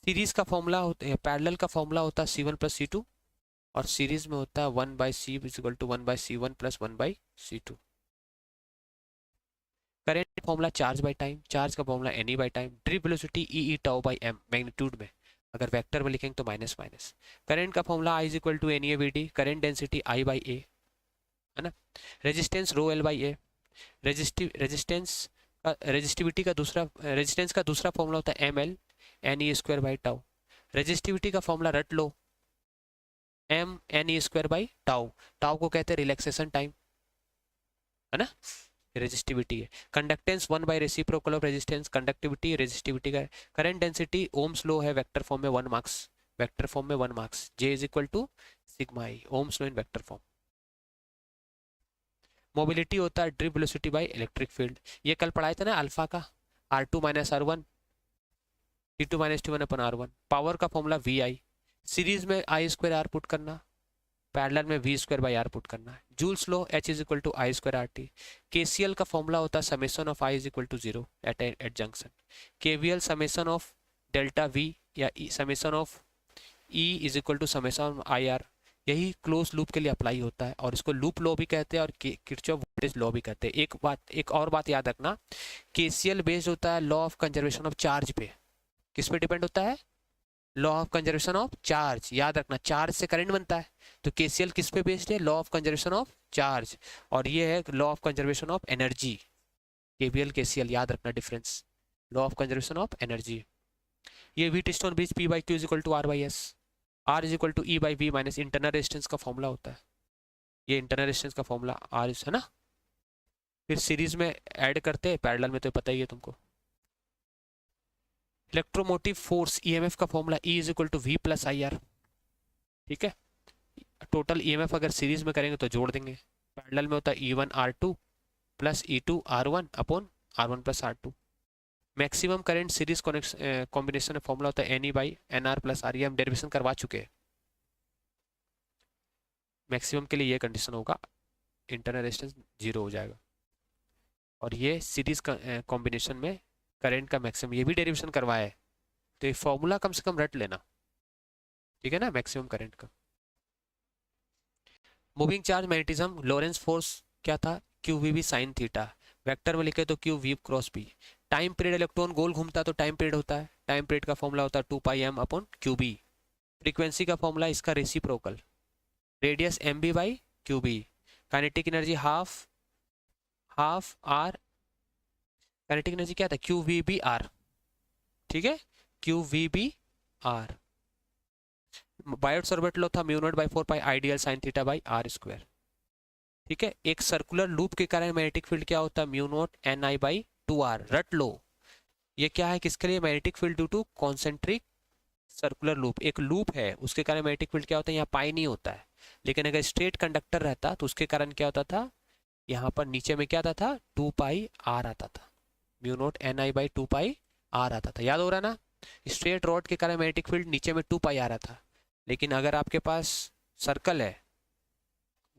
सीरीज का फॉर्मूला होता है, पैरेलल का फॉर्मूला होता है C1 प्लस C2, और सीरीज में होता है 1/C equal to 1/C1 plus 1/C2। Current formula charge by time, charge का formula NE by time. Drift velocity E tau by M, magnitude में, अगर वेक्टर में लिखेंगे तो माइनस माइनस। करंट का formula I is equal to NEAVD, current density I by A, है ना। Resistance rho L by A। Resistivity का दूसरा, रेजिस्टेंस का दूसरा फॉर्मूला होता है ML NE square by tau. Resistivity का फॉर्मूला रट लो, MNE square by tau, tau को कहते हैं रिलैक्सेशन टाइम, है ना, रेजिस्टिविटी है। Conductance 1 by reciprocal of resistance, conductivity resistivity का। करंट डेंसिटी ओम्स लॉ है वेक्टर फॉर्म में 1 मार्क्स, वेक्टर फॉर्म में 1 marks, J is equal to sigma I, Ohm's law in vector form. Mobility होता है drift velocity by electric field, ये कल पढ़ाए थे ना अल्फा का, R2 minus R1 T2 minus T1 upon R1। Power का फॉर्मूला VI, सीरीज में I स्क्वायर R पुट करना, पैरेलल में V square by R put करना है। Joule's law H is equal to I square RT। KCL का formula होता है summation of I is equal to 0 at junction. KVL summation of delta V या summation of E is equal to summation of IR, यही close loop के लिए apply होता है, और इसको लूप लॉ भी कहते हैं और किरचॉफ वोल्टेज लॉ भी कहते हैं। एक और बात याद रखना, KCL बेस्ड होता है law of conservation of charge पे, किस पे डिपेंड होता है, law of conservation of charge, याद रखना चार्ज से करंट बनता है, तो केसीएल किस पे बेस्ड है, law of conservation of charge, और ये है law of conservation of energy, KVL KCL, याद रखना difference, law of conservation of energy. ये Wheatstone bridge P by Q is equal to R by S, R is equal to E by we minus internal resistance का formula होता है, ये internal resistance का formula R है ना। फिर series में ऐड करते हैं, पैरेलल में तो पता ही है तुमको। इलेक्ट्रोमोटिव फोर्स ईएमएफ का formula E is equal to V plus I R, ठीक है। टोटल ईएमएफ अगर सीरीज में करेंगे तो जोड़ देंगे, पैरेलल में होता है E one R two plus E two R one upon R one plus R two. Maximum current series combination में फॉर्मूला होता है N E by N R plus R, ये हम डेरिवेशन करवा चुके हैं। मैक्सिमम के लिए ये कंडीशन होगा, इंटरनल रेजिस्टेंस जीरो हो जाएगा, और ये सीरीज कॉम्बिनेशन में करंट का मैक्सिमम, ये भी डेरिवेशन करवाया है, तो ये फॉर्मूला कम से कम रट लेना, ठीक है ना, मैक्सिमम करंट का। Moving charge magnetism Lorentz force क्या था, Q V B sine theta, vector में लिखे तो Q V cross B. Time period electron गोल घूमता है तो टाइम पीरियड होता है, टाइम पीरियड का फॉर्मूला होता है 2 pi M upon Q B. Frequency का फॉर्मूला इसका reciprocal, radius M B by Q B. Kinetic energy half R, kinetic energy क्या था, क्यू वी बी आर, ठीक है, Q V B R. Biot's orbital law था mu not by 4 pi ideal sine theta by R square, ठीक है। एक circular loop के कारण मैग्नेटिक फील्ड क्या होता है, mu not N I by 2 R, रट लो। ये क्या है, किसके लिए, magnetic field due to concentric circular loop, एक लूप है उसके कारण मैग्नेटिक फील्ड क्या होता है, यहाँ पाई नहीं होता है, लेकिन अगर स्ट्रेट कंडक्टर रहता तो उसके कारण क्या होता था, यहाँ पर नीचे में क्या आता था, 2 पाई आर आता था, mu not N I by 2 pi R आता था, याद हो रहा ना। स्ट्रेट रॉड के कारण मैग्नेटिक फील्ड नीचे में 2 पाई आ रहा था, लेकिन अगर आपके पास सर्कल है,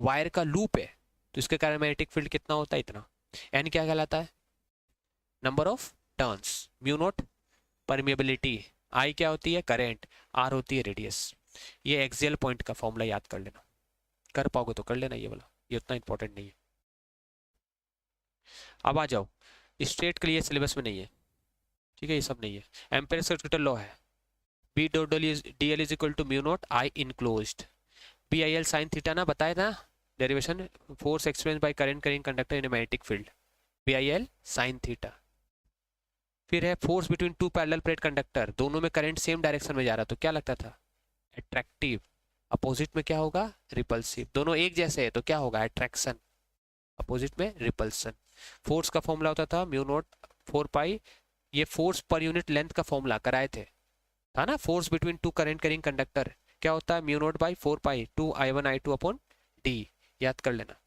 वायर का लूप है, तो इसके कारण मैग्नेटिक फील्ड कितना होता है, इतना। एन क्या कहलाता है, number of turns, mu naught permeability, I क्या होती है, करंट, आर होती है रेडियस। ये एक्सियल पॉइंट का फॉर्मूला याद कर लेना, कर पाओगे तो कर लेना, ये वाला ये उतना इंपॉर्टेंट नहीं है। अब आ जाओ, स्ट्रेट के लिए सिलेबस में नहीं है, ठीक है, ये सब नहीं है। एम्पेयर सर्किटल लॉ है, B dot D L is equal to mu not I enclosed, B I L sine theta ना, बताया था derivation, force experience by current carrying conductor in magnetic field, B I L sine theta. फिर है force between two parallel plate conductor, दोनों में current same direction में जा रहा, तो क्या लगता था, अट्रैक्टिव। अपोजिट में क्या होगा, रिपल्सिव। दोनों एक जैसे है तो क्या होगा, अट्रैक्शन, अपोजिट में रिपल्सन। फोर्स का फॉर्मूला होता था म्यू नॉट 4 पाई, ये फोर्स पर यूनिट लेंथ का फॉर्मूला कराए थे, था ना, force between two current carrying conductor क्या होता है, mu not by 4 pi 2 I1 I2 upon D, याद कर लेना।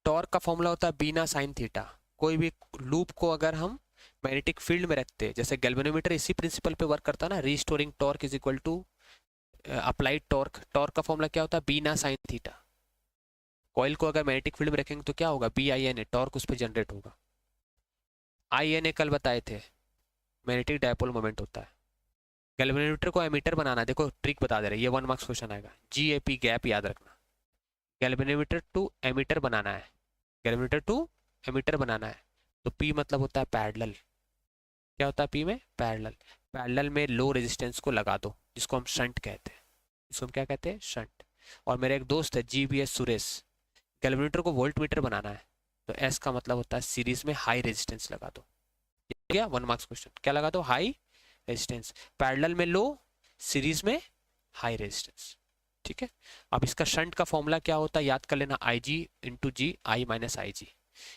टॉर्क का फॉर्मूला होता है बीना साइन थीटा। कोई भी लूप को अगर हम मैग्नेटिक फील्ड में रखते हैं, जैसे गैल्वेनोमीटर इसी प्रिंसिपल पे वर्क करता है ना, restoring torque is equal to applied torque, torque का फॉर्मूला क्या होता है, बीना साइन थीटा। कॉइल को अगर मैग्नेटिक फील्ड में रखेंगे तो क्या होगा, B I N A, torque उस पर जनरेट होगा। आई एन ए कल बताए थे, मैग्नेटिक डायपोल मोमेंट होता है। गैल्वेनोमीटर को एमीटर बनाना, देखो ट्रिक बता दे रहे, ये 1 मार्क्स क्वेश्चन आएगा, जी ए पी गैप याद रखना। गैल्वेनोमीटर टू एमीटर बनाना है, गैल्वेनोमीटर टू एमीटर बनाना है, तो पी मतलब होता है पैरेलल, क्या होता है पी में, पैरेलल। पैरेलल में लो रेजिस्टेंस को लगा दो, जिसको हम शंट कहते हैं, इसको हम क्या कहते हैं, शंट। और मेरा एक दोस्त है G B S Suresh, galvanometer को वोल्ट मीटर बनाना है, तो एस का मतलब होता है सीरीज में हाई रेजिस्टेंस लगा दो, क्या 1 मार्क्स क्वेश्चन, क्या लगा दो, हाई रेजिस्टेंस। पैरेलल में लो, सीरीज में हाई रेजिस्टेंस, ठीक है। अब इसका शंट का फॉर्मूला क्या होता है, याद कर लेना, आई जी इंटू जी, आई माइनस आई जी।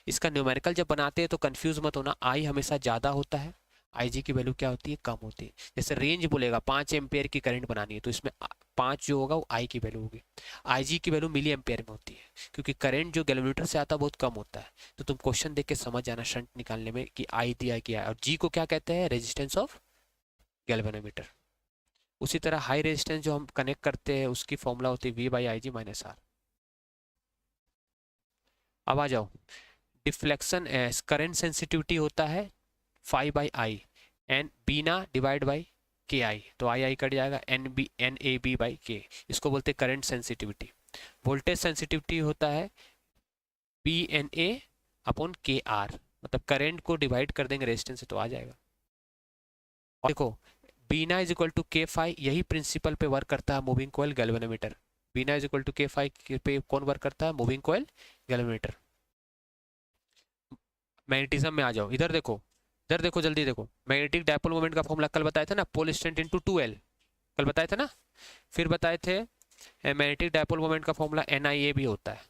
इसका न्यूमेरिकल जब बनाते हैं तो कंफ्यूज मत होना, आई हमेशा ज़्यादा होता है, आई जी की वैल्यू क्या होती है, कम होती है। जैसे रेंज बोलेगा 5 एम्पेयर की करंट बनानी है, तो इसमें 5 जो होगा वो आई की वैल्यू होगी, आई जी की वैल्यू मिली एम्पेयर में होती है, क्योंकि करंट जो गैल्वेनोमीटर से आता है बहुत कम होता है। तो तुम क्वेश्चन देख के समझ जाना शंट निकालने में कि आई दिया गया है, और जी को क्या कहते हैं, रेजिस्टेंस ऑफ गैल्वेनोमीटर। उसी तरह हाई रेजिस्टेंस जो हम कनेक्ट करते हैं उसकी फॉर्मूला होती है V by I G minus R. अब आ जाओ, डिफ्लेक्शन करंट सेंसिटिविटी होता है 5 बाई आई, एन बी ना डिवाइड बाई के आई, तो आई आई कट जाएगा, N A B by K, इसको बोलते हैं करंट सेंसिटिविटी। वोल्टेज सेंसिटिविटी होता है B N A upon K R, मतलब करंट को डिवाइड कर देंगे रेजिस्टेंस से तो आ जाएगा। और देखो B N A is equal to K phi, यही प्रिंसिपल पे वर्क करता है moving coil galvanometer. B N A is equal to K phi पे कौन वर्क करता है? Moving coil galvanometer. मैग्नेटिज्म में आ जाओ, इधर देखो, इधर देखो, जल्दी देखो। मैग्नेटिक डायपोल मोमेंट का फॉर्मूला कल बताया था ना, पोल स्ट्रेंथ इनटू 2L, कल बताए थे ना। फिर बताए थे मैग्नेटिक डायपोल मोमेंट का फॉर्मूला NIA भी होता है।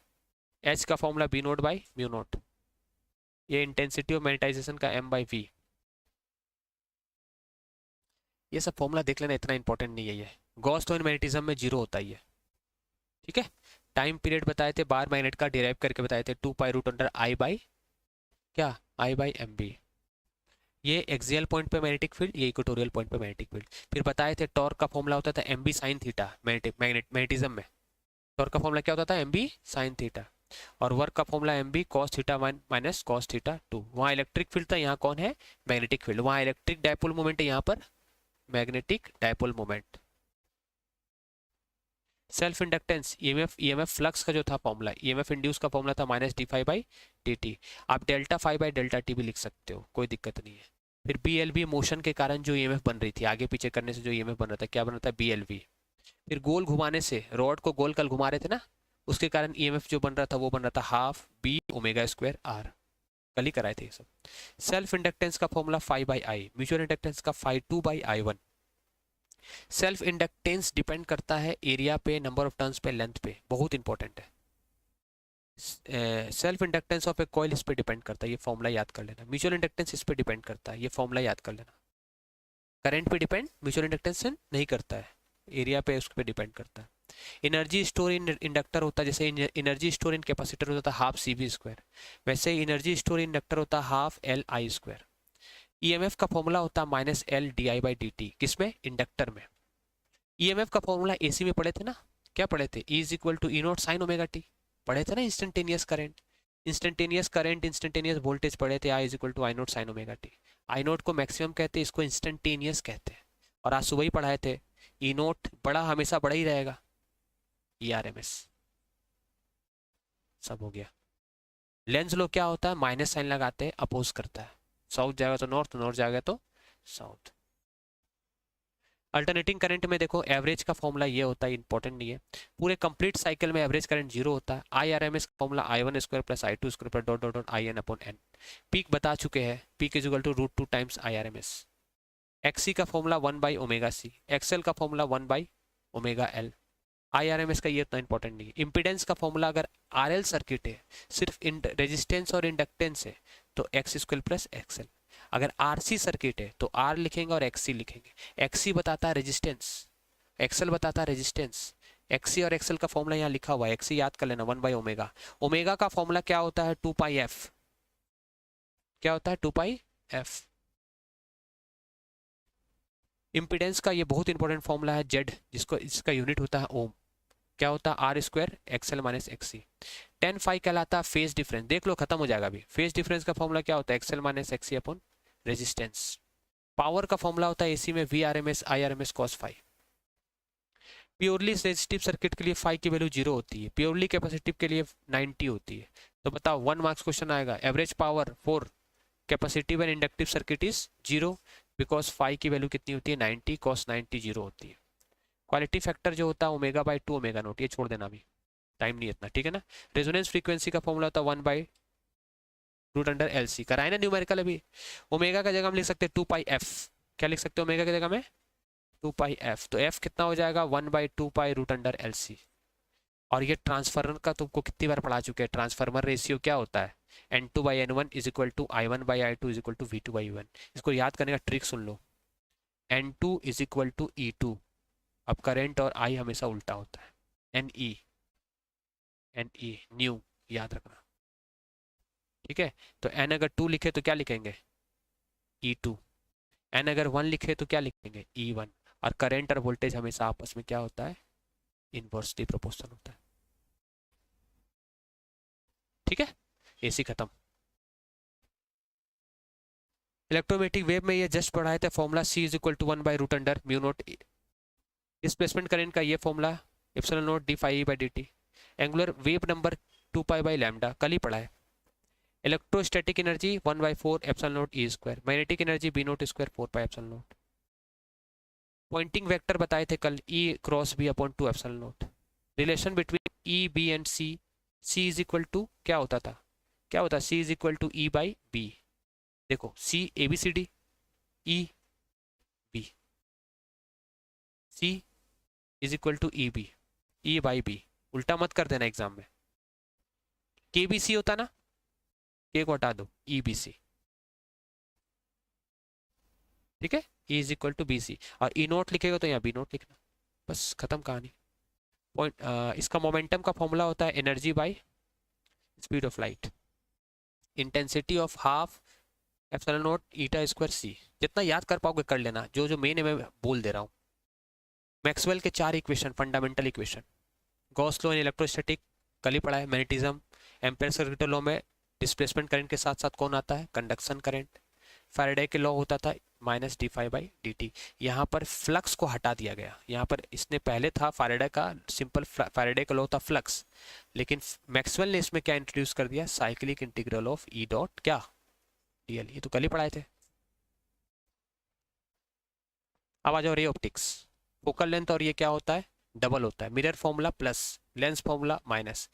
H का formula B note by mu naught, ये इंटेंसिटी ऑफ मैग्नेटाइजेशन का M/V। ये सब फॉर्मूला देख लेना, इतना इंपॉर्टेंट नहीं है ये। गॉस तो मैग्नेटिज्म में जीरो होता ही है, ठीक है। टाइम पीरियड बताए थे, बार मैग्नेट का डिराइव करके बताए थे, 2π√I बाई क्या, I/mb। ये एक्सियल पॉइंट पे मैग्नेटिक फील्ड, ये इक्वेटोरियल पॉइंट पे मैग्नेटिक फील्ड। फिर बताए थे टॉर्क का फॉर्मूला होता था MB sin थीटा, मैग्नेटिज्म में टॉर्क का फॉर्मूला क्या होता था? MB sin theta. और वर्क का formula MB cos theta 1 minus cos theta 2। वहाँ इलेक्ट्रिक फील्ड था, यहाँ कौन है? Magnetic field. वहाँ इलेक्ट्रिक डायपोल मोमेंट है, यहाँ पर magnetic dipole moment. Self inductance EMF flux का जो था फॉर्मूला, EMF इंड्यूस का फॉर्मूला था -d∅/dt। आप ΔΦ/ΔT भी लिख सकते हो, कोई दिक्कत नहीं है। फिर BLV मोशन के कारण जो EMF बन रही थी, आगे पीछे करने से जो EMF बन रहा था, क्या बन रहा था? BLV। फिर गोल घुमाने से, रॉड को गोल कल घुमा रहे थे ना, उसके कारण EMF जो बन रहा था वो बन रहा था हाफ B ω² R। कल ही कराए थे ये सब। सेल्फ इंडक्टेंस का फॉर्मूला φ/I, म्यूचुअल इंडक्टेंस का φ2/I1। सेल्फ इंडक्टेंस डिपेंड करता है एरिया पे, नंबर ऑफ टर्न्स पे, लेंथ पे, बहुत इंपॉर्टेंट है। Self inductance of A coil इस पे डिपेंड करता है, ये फॉर्मूला याद कर लेना। म्यूचुअल इंडक्टेंस इस पे डिपेंड करता है, ये फॉर्मूला याद कर लेना। करंट पे डिपेंड म्यूचुअल इंडक्टेंस नहीं करता है, एरिया पे उस पर डिपेंड करता है। एनर्जी स्टोर इन इंडक्टर होता है, जैसे एनर्जी स्टोर इन कैपेसिटर होता है ½ CV², वैसे एनर्जी स्टोर इन इंडक्टर होता है ½ LI²। EMF का फॉर्मूला होता है -L/di/dt, किसमें? इंडक्टर में। EMF का फॉर्मूला AC में पढ़े थे ना, क्या पढ़े थे? E = E0 sin ωt, पढ़े थे ना। Instantaneous current, instantaneous current, instantaneous voltage पढ़े थे, I = I0 sin ωt। I0 को मैक्सिमम कहते हैं, इसको इंस्टेंटेनियस कहते हैं। और आज सुबह ही पढ़ाए थे, E0 बड़ा हमेशा बड़ा ही रहेगा, ERMS। सब हो गया। लेंस लो क्या होता है? माइनस साइन लगाते हैं, अपोज करता है। साउथ जाएगा तो नॉर्थ, नॉर्थ जाएगा तो साउथ। अल्टरनेटिंग करंट में देखो, एवरेज का फॉर्मूला ये होता है, इंपॉर्टेंट नहीं है। पूरे कंप्लीट साइकिल में एवरेज करंट 0 होता है। IRMS का formula I1² + I2² + dot dot dot IN/n। Peak बता चुके हैं, पीक = √2 टाइम्स IRMS। XC का फॉर्मूला 1/ωc, XL का फॉर्मूला 1/ωL। IRMS का ये इतना इंपॉर्टेंट नहीं है। इम्पीडेंस का फॉर्मूला अगर RL सर्किट है, सिर्फ रेजिस्टेंस और इंडक्टेंस है, तो X² + XL। अगर RC सर्किट है तो R लिखेंगे और XC लिखेंगे। XC बताता है रेजिस्टेंस, XL बताता है रेजिस्टेंस। XC और XL का फॉर्मूला यहाँ लिखा हुआ है, XC याद कर लेना, 1/ω। ओमेगा का फॉर्मूला क्या होता है? 2πf। क्या होता है? 2πf। इम्पीडेंस का ये बहुत इंपॉर्टेंट फॉर्मूला है, Z, जिसको इसका यूनिट होता है ओम। क्या होता है? R² XL - XC। tan phi कहलाता है फेज डिफरेंस। देख लो, खत्म हो जाएगा अभी। फेज डिफरेंस का फॉर्मूला क्या होता है? XL - XC upon resistance. Power का फॉर्मूला होता है AC में VRMS IRMS cos phi। Purely resistive circuit के लिए फाई की वैल्यू 0 होती है, प्योरली कैपेसिटिव के लिए 90 होती है। तो बताओ, 1 मार्क्स क्वेश्चन आएगा। Average power for capacitive and inductive circuit is 0 because phi की वैल्यू कितनी होती है? 90, cos 90 0 होती है। क्वालिटी फैक्टर जो होता है ω/2 ω0, ये छोड़ देना अभी, टाइम नहीं इतना, ठीक है ना। रेजोनेंस फ्रीक्वेंसी का फॉर्मूला होता है 1/√LC। कराए ना न्यूमेरिकल अभी। ओमेगा का जगह हम लिख सकते हैं 2πf। क्या लिख सकते हैं ओमेगा की जगह में? 2πf। तो f कितना हो जाएगा? 1/2π√LC। और ये ट्रांसफार्मर का तुमको कितनी बार पढ़ा चुके हैं। ट्रांसफार्मर रेशियो क्या होता है? N2/N1 = I1/I2 = V2/V1। इसको याद करने का ट्रिक सुन लो। N2 = E2। अब करंट और I हमेशा उल्टा होता है। NE न्यू, याद रखना, ठीक है। तो N अगर 2 लिखे तो क्या लिखेंगे? E2। N अगर 1 लिखे तो क्या लिखेंगे? E1। और करंट और वोल्टेज हमेशा आपस में क्या होता है? इनवर्सली प्रोपोर्शनल होता है, ठीक है। AC खत्म। इलेक्ट्रोमैग्नेटिक वेव में ये जस्ट पढ़ाए थे फॉर्मूला C = 1/√μ0। डिस्प्लेसमेंट करंट का ये formula ε0 d∅e/dt। Angular wave number 2π/λ, कल ही पढ़ा है। Electrostatic energy 1/4 ε0 E²। Magnetic energy B02² 4πε0। Poynting vector बताए थे कल, E cross B upon 2 epsilon naught. Relation between E B and C, C is equal to क्या होता था, क्या होता, C is equal to E by B. देखो C A B C D, E B, C is equal to E B, E by B. उल्टा मत कर देना एग्जाम में। के बी सी होता ना, के को हटा दो, ई बी सी, ठीक है, E is equal to B C. और ई नोट लिखेगा तो यहाँ बी नोट लिखना, बस खत्म कहानी। पॉइंट इसका मोमेंटम का फॉर्मूला होता है energy by speed of light, intensity of half epsilon naught eta square C. जितना याद कर पाओगे कर लेना, जो जो मेन है मैं बोल दे रहा हूँ। मैक्सवेल के 4 equation, fundamental equation, Gauss law in electrostatic कल ही पढ़ा है, मैग्नेटिज्म, एम्पेयर सर्किट लॉ में डिस्प्लेसमेंट करंट के साथ साथ कौन आता है, कंडक्शन करंट। फैराडे के लॉ होता था minus d phi by d t. यहाँ पर फ्लक्स को हटा दिया गया, यहाँ पर इसने पहले था फैराडे का सिंपल, फैराडे का लॉ था फ्लक्स, लेकिन मैक्सवेल ने इसमें क्या इंट्रोड्यूस कर दिया, cyclic integral of E dot क्या डीएल। ये तो कल ही पढ़ाए थे। अब आ जाओ रे ऑप्टिक्स। फोकल लेंथ और ये क्या होता है, डबल होता है। Mirror formula plus, lens formula minus.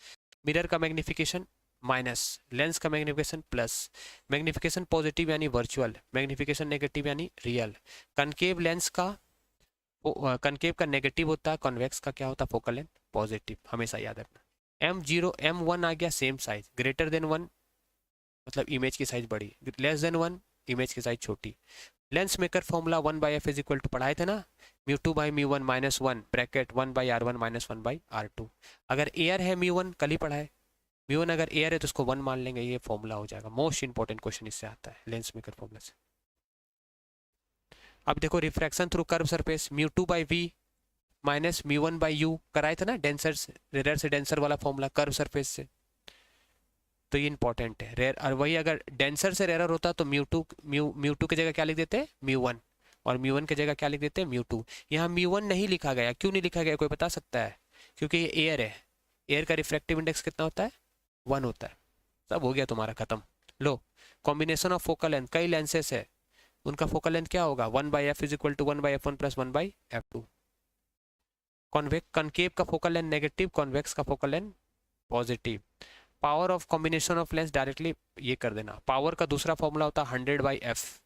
Mirror का मैग्निफिकेशन माइनस, लेंस का मैग्निफिकेशन प्लस। मैग्निफिकेशन पॉजिटिव यानी वर्चुअल, मैग्निफिकेशन नेगेटिव यानी रियल। कनकेव लेंस का, कनकेव का नेगेटिव होता है, कॉन्वेक्स का क्या होता है, फोकल लेंथ पॉजिटिव, हमेशा याद रखना। M0 M1 आ गया सेम साइज, ग्रेटर देन 1 मतलब इमेज की साइज बड़ी, लेस देन 1 इमेज की साइज छोटी। Lens maker formula 1 by F is equal to पढ़ाए थे ना, mu two by mu one minus one bracket 1 by R1 minus 1 by R2। अगर air है म्यू वन, कल ही पढ़ाए, म्यू वन अगर एयर है तो उसको 1 मान लेंगे, ये फॉर्मूला हो जाएगा। मोस्ट इंपॉर्टेंट क्वेश्चन इससे आता है लेंस मेकर फॉर्मूला से। अब देखो refraction through curve surface, mu two by we minus mu one by u, कराए थे ना डेंसर से, रेयर से डेंसर वाला फॉर्मूला कर्व सरफेस से, तो ये इंपॉर्टेंट है। रेयर और वही अगर डेंसर से रेयर होता तो म्यू टू की जगह क्या लिख देते, म्यू वन, और म्यू वन की जगह क्या लिख देते, म्यू टू। यहाँ म्यू वन नहीं लिखा गया, क्यों नहीं लिखा गया कोई बता सकता है, क्योंकि ये एयर है, एयर का रिफ्रैक्टिव इंडेक्स कितना होता है, 1 होता है। सब हो गया तुम्हारा खत्म। लो, कॉम्बिनेशन ऑफ फोकल लेंथ, कई लेंसेस है, उनका फोकल लेंथ क्या होगा, 1 by F is equal to 1 by F one plus 1 by F two. Concave का फोकल लेंथ नेगेटिव, कॉन्वेक्स का focal length positive. Power of combination of lens directly ये कर देना। पावर का दूसरा फॉर्मूला होता है 100 बाई एफ,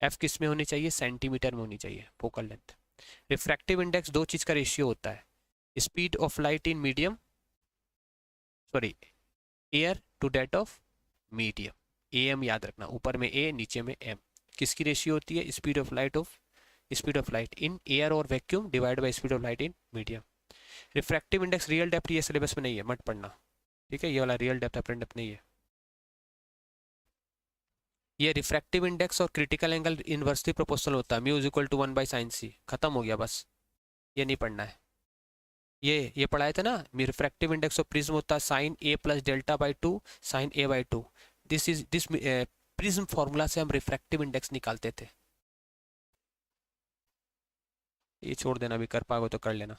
एफ किस में होनी चाहिए, सेंटीमीटर में होनी चाहिए फोकल लेंथ। रिफ्रैक्टिव इंडेक्स दो चीज का रेशियो होता है, speed of light in medium, sorry air to that of medium, M याद रखना, ऊपर में ए नीचे में एम। किसकी रेशियो होती है, speed of light in air और vacuum divide by speed of light in medium. Refractive index real depth, ये सिलेबस में नहीं है, मत पढ़ना, ठीक है, ये वाला रियल डेप्थ अपरेंट डेप्थ नहीं है। ये रिफ्रैक्टिव इंडेक्स और क्रिटिकल एंगल इनवर्सली प्रोपोर्शनल होता है, mu is equal to 1 by sine C, खत्म हो गया बस, ये नहीं पढ़ना है। ये पढ़ाए थे ना, रिफ्रैक्टिव इंडेक्स ऑफ प्रिज्म होता है sine A plus delta by 2 sine A by 2। This prism formula से हम रिफ्रैक्टिव इंडेक्स निकालते थे। ये छोड़ देना, अभी कर पाओगे तो कर लेना।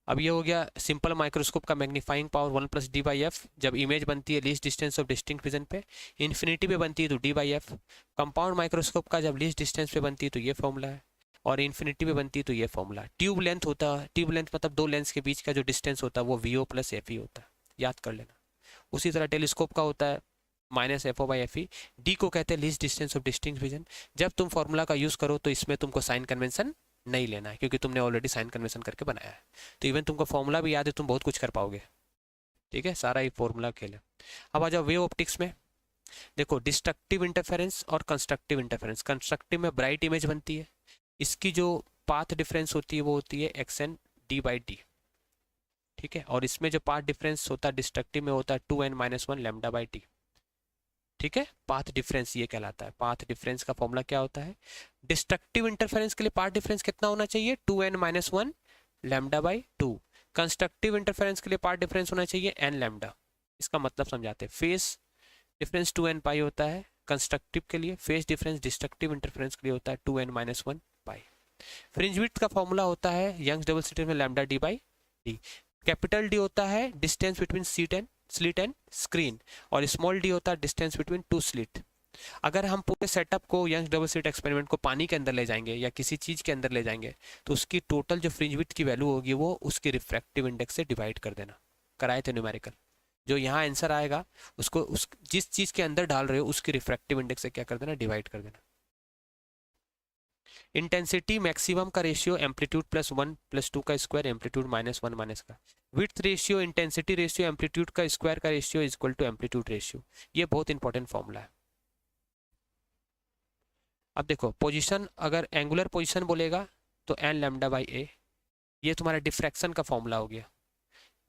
अब ये हो गया सिंपल माइक्रोस्कोप का magnifying power 1 plus D by F, जब इमेज बनती है least distance of distinct vision पे, इन्फिनिटी पे बनती है तो D by F. Compound microscope का जब लीस्ट डिस्टेंस पे बनती है तो ये फॉर्मूला है, और इन्फिनिटी पे बनती है तो ये फॉर्मूला। ट्यूब लेंथ होता है, ट्यूब लेंथ मतलब दो लेंस के बीच का जो डिस्टेंस होता है वो v o plus f e होता है, याद कर लेना। उसी तरह टेलीस्कोप का होता है minus f o by f e. D को कहते हैं least distance of distinct vision. जब तुम फॉर्मूला का यूज़ करो तो इसमें तुमको साइन कन्वेंशन नहीं लेना है, क्योंकि तुमने ऑलरेडी साइन कन्वेंशन करके बनाया है, तो इवन तुमको फॉर्मूला भी याद है, तुम बहुत कुछ कर पाओगे, ठीक है, सारा ही फॉर्मूला खेल है। अब आ जाओ वेव ऑप्टिक्स में। देखो डिस्ट्रक्टिव इंटरफेरेंस और कंस्ट्रक्टिव इंटरफेरेंस। कंस्ट्रक्टिव में ब्राइट इमेज बनती है, इसकी जो पाथ डिफरेंस होती है वो होती है x n D by d, ठीक है, और इसमें जो पाथ डिफरेंस होता है डिस्ट्रक्टिव में होता है 2n minus 1 lambda by T, ठीक है, पाथ डिफरेंस ये कहलाता है। पाथ डिफरेंस का फॉर्मूला क्या होता है, डिस्ट्रक्टिव इंटरफेरेंस के लिए पाथ डिफरेंस कितना होना चाहिए, 2n minus 1 lambda by 2। Constructive interference के लिए पाथ डिफरेंस होना चाहिए n लैम्डा। इसका मतलब समझाते हैं, फेस डिफरेंस 2n पाई होता है कंस्ट्रक्टिव के लिए, फेस डिफरेंस डिस्ट्रक्टिव इंटरफेरेंस के लिए होता है 2n माइनस 1 पाई। फ्रिंज विड्थ का फॉर्मूला होता है यंग्स डबल स्लिट में lambda D by D. Capital D होता है distance between slit and screen, और स्मॉल डी होता है डिस्टेंस बिटवीन टू स्लिट। अगर हम पूरे सेटअप को यंग डबल स्लिट एक्सपेरिमेंट को पानी के अंदर ले जाएंगे या किसी चीज़ के अंदर ले जाएंगे तो उसकी टोटल जो फ्रिंज विड्थ की वैल्यू होगी वो उसकी रिफ्रैक्टिव इंडेक्स से डिवाइड कर देना। कराए थे न्यूमेरिकल। जो यहाँ आंसर आएगा उसको उस जिस चीज़ के अंदर डाल रहे हो उसकी रिफ्रैक्टिव इंडेक्स से क्या कर देना, डिवाइड कर देना। इंटेंसिटी मैक्सिमम का रेशियो एम्पलीट्यूड प्लस 1 प्लस 2 का स्क्वायर एम्पलीट्यूड माइनस 1 माइनस का। Width ratio intensity ratio amplitude का स्क्वायर का ratio is equal to amplitude ratio. ये बहुत इंपॉर्टेंट फॉर्मूला है। अब देखो पोजीशन, अगर एंगुलर पोजीशन बोलेगा तो एन लैम्डा बाई ए, ये तुम्हारा डिफ्रैक्शन का फॉर्मूला हो गया।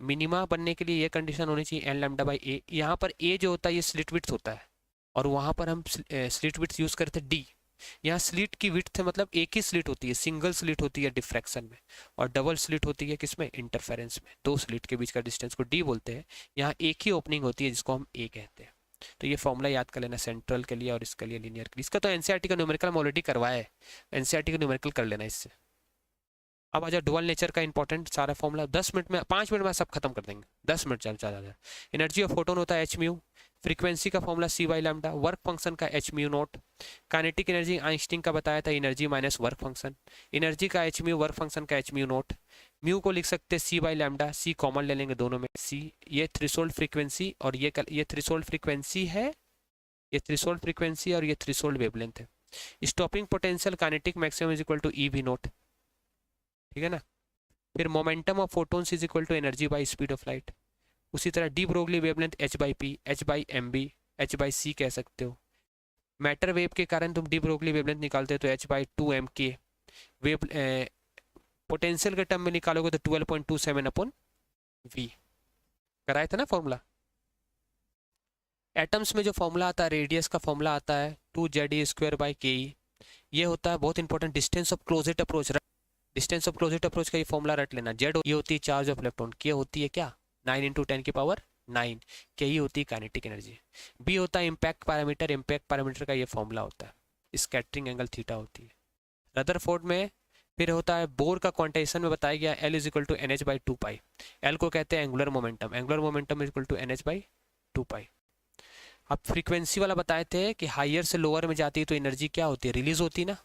मिनिमा बनने के लिए ये कंडीशन होनी चाहिए एन लैम्डा बाई ए। यहाँ पर ए जो होता है ये स्लिट विड्थ होता है और वहाँ पर हम स्लिट विड्थ यूज़ करते हैं डी। यहाँ स्लिट की विड्थ है मतलब एक ही स्लिट होती है, सिंगल स्लिट होती है डिफ्रैक्शन में, और डबल स्लिट होती है किसमें, इंटरफेरेंस में। दो स्लिट के बीच का डिस्टेंस को डी बोलते हैं। यहाँ एक ही ओपनिंग होती है जिसको हम ए कहते हैं। तो ये फॉर्मूला याद कर लेना के लिए और इसके लिए लीनियर के लिए। इसका तो एनसीईआरटी का न्यूमेरिकल हम ऑलरेडी करवाया है, एनसीईआरटी का न्यूमेरिकल कर लेना इससे। अब आ जाओ डुअल नेचर का इंपॉर्टेंट सारा फॉर्मूला 10 मिनट में, 5 मिनट में सब खत्म कर देंगे, 10 मिनट चल ज़्यादा। एनर्जी ऑफ फोटोन होता है एच म्यू, फ्रीक्वेंसी का formula C by lambda, work function का H mu naught, kinetic energy Einstein का बताया था energy minus work function, energy का एच म्यू, वर्क फंक्शन का एच म्यू नोट। म्यू को लिख सकते हैं C by lambda, C common ले लेंगे दोनों में सी। ये थ्रेशोल्ड फ्रीक्वेंसी और ये थ्रेशोल्ड फ्रीक्वेंसी है, ये थ्रेशोल्ड फ्रीक्वेंसी और ये थ्रेशोल्ड वेवलेंथ है। Stopping potential kinetic maximum is equal to E V naught, ठीक है ना। फिर momentum of photons is equal to energy by speed of light. उसी तरह de Broglie wavelength H by P, H by M B, H by C कह सकते हो। Matter wave के कारण तुम डी ब्रोगली वेवलेंथ निकालते हो तो एच बाई टू एम के। वेव पोटेंशियल के टर्म में निकालोगे तो 12.27 अपॉन वी। कराया था ना फॉर्मूला। एटम्स में जो फॉर्मूला आता है, रेडियस का फॉर्मूला आता है 2z² बाई के। ये होता है बहुत important distance of closet approach. Distance of closet approach का ये फॉर्मूला रट लेना। जेड ये होती है चार्ज ऑफ इलेक्ट्रॉन, के होती है क्या 9 × 10⁹, के ही होती है काइनेटिक एनर्जी। बी होता है इम्पैक्ट पैरामीटर, इम्पैक्ट पैरामीटर का ये फॉर्मूला होता है। स्कैटरिंग एंगल थीटा होती है। रदरफोर्ड में फिर होता है बोर का क्वांटाइजेशन में बताया गया L is equal to NH by 2π। L को कहते हैं angular momentum, angular momentum is equal to NH by 2π। अब फ्रीक्वेंसी वाला बताए थे कि हायर से लोअर में जाती है तो एनर्जी क्या होती है, रिलीज होती है ना,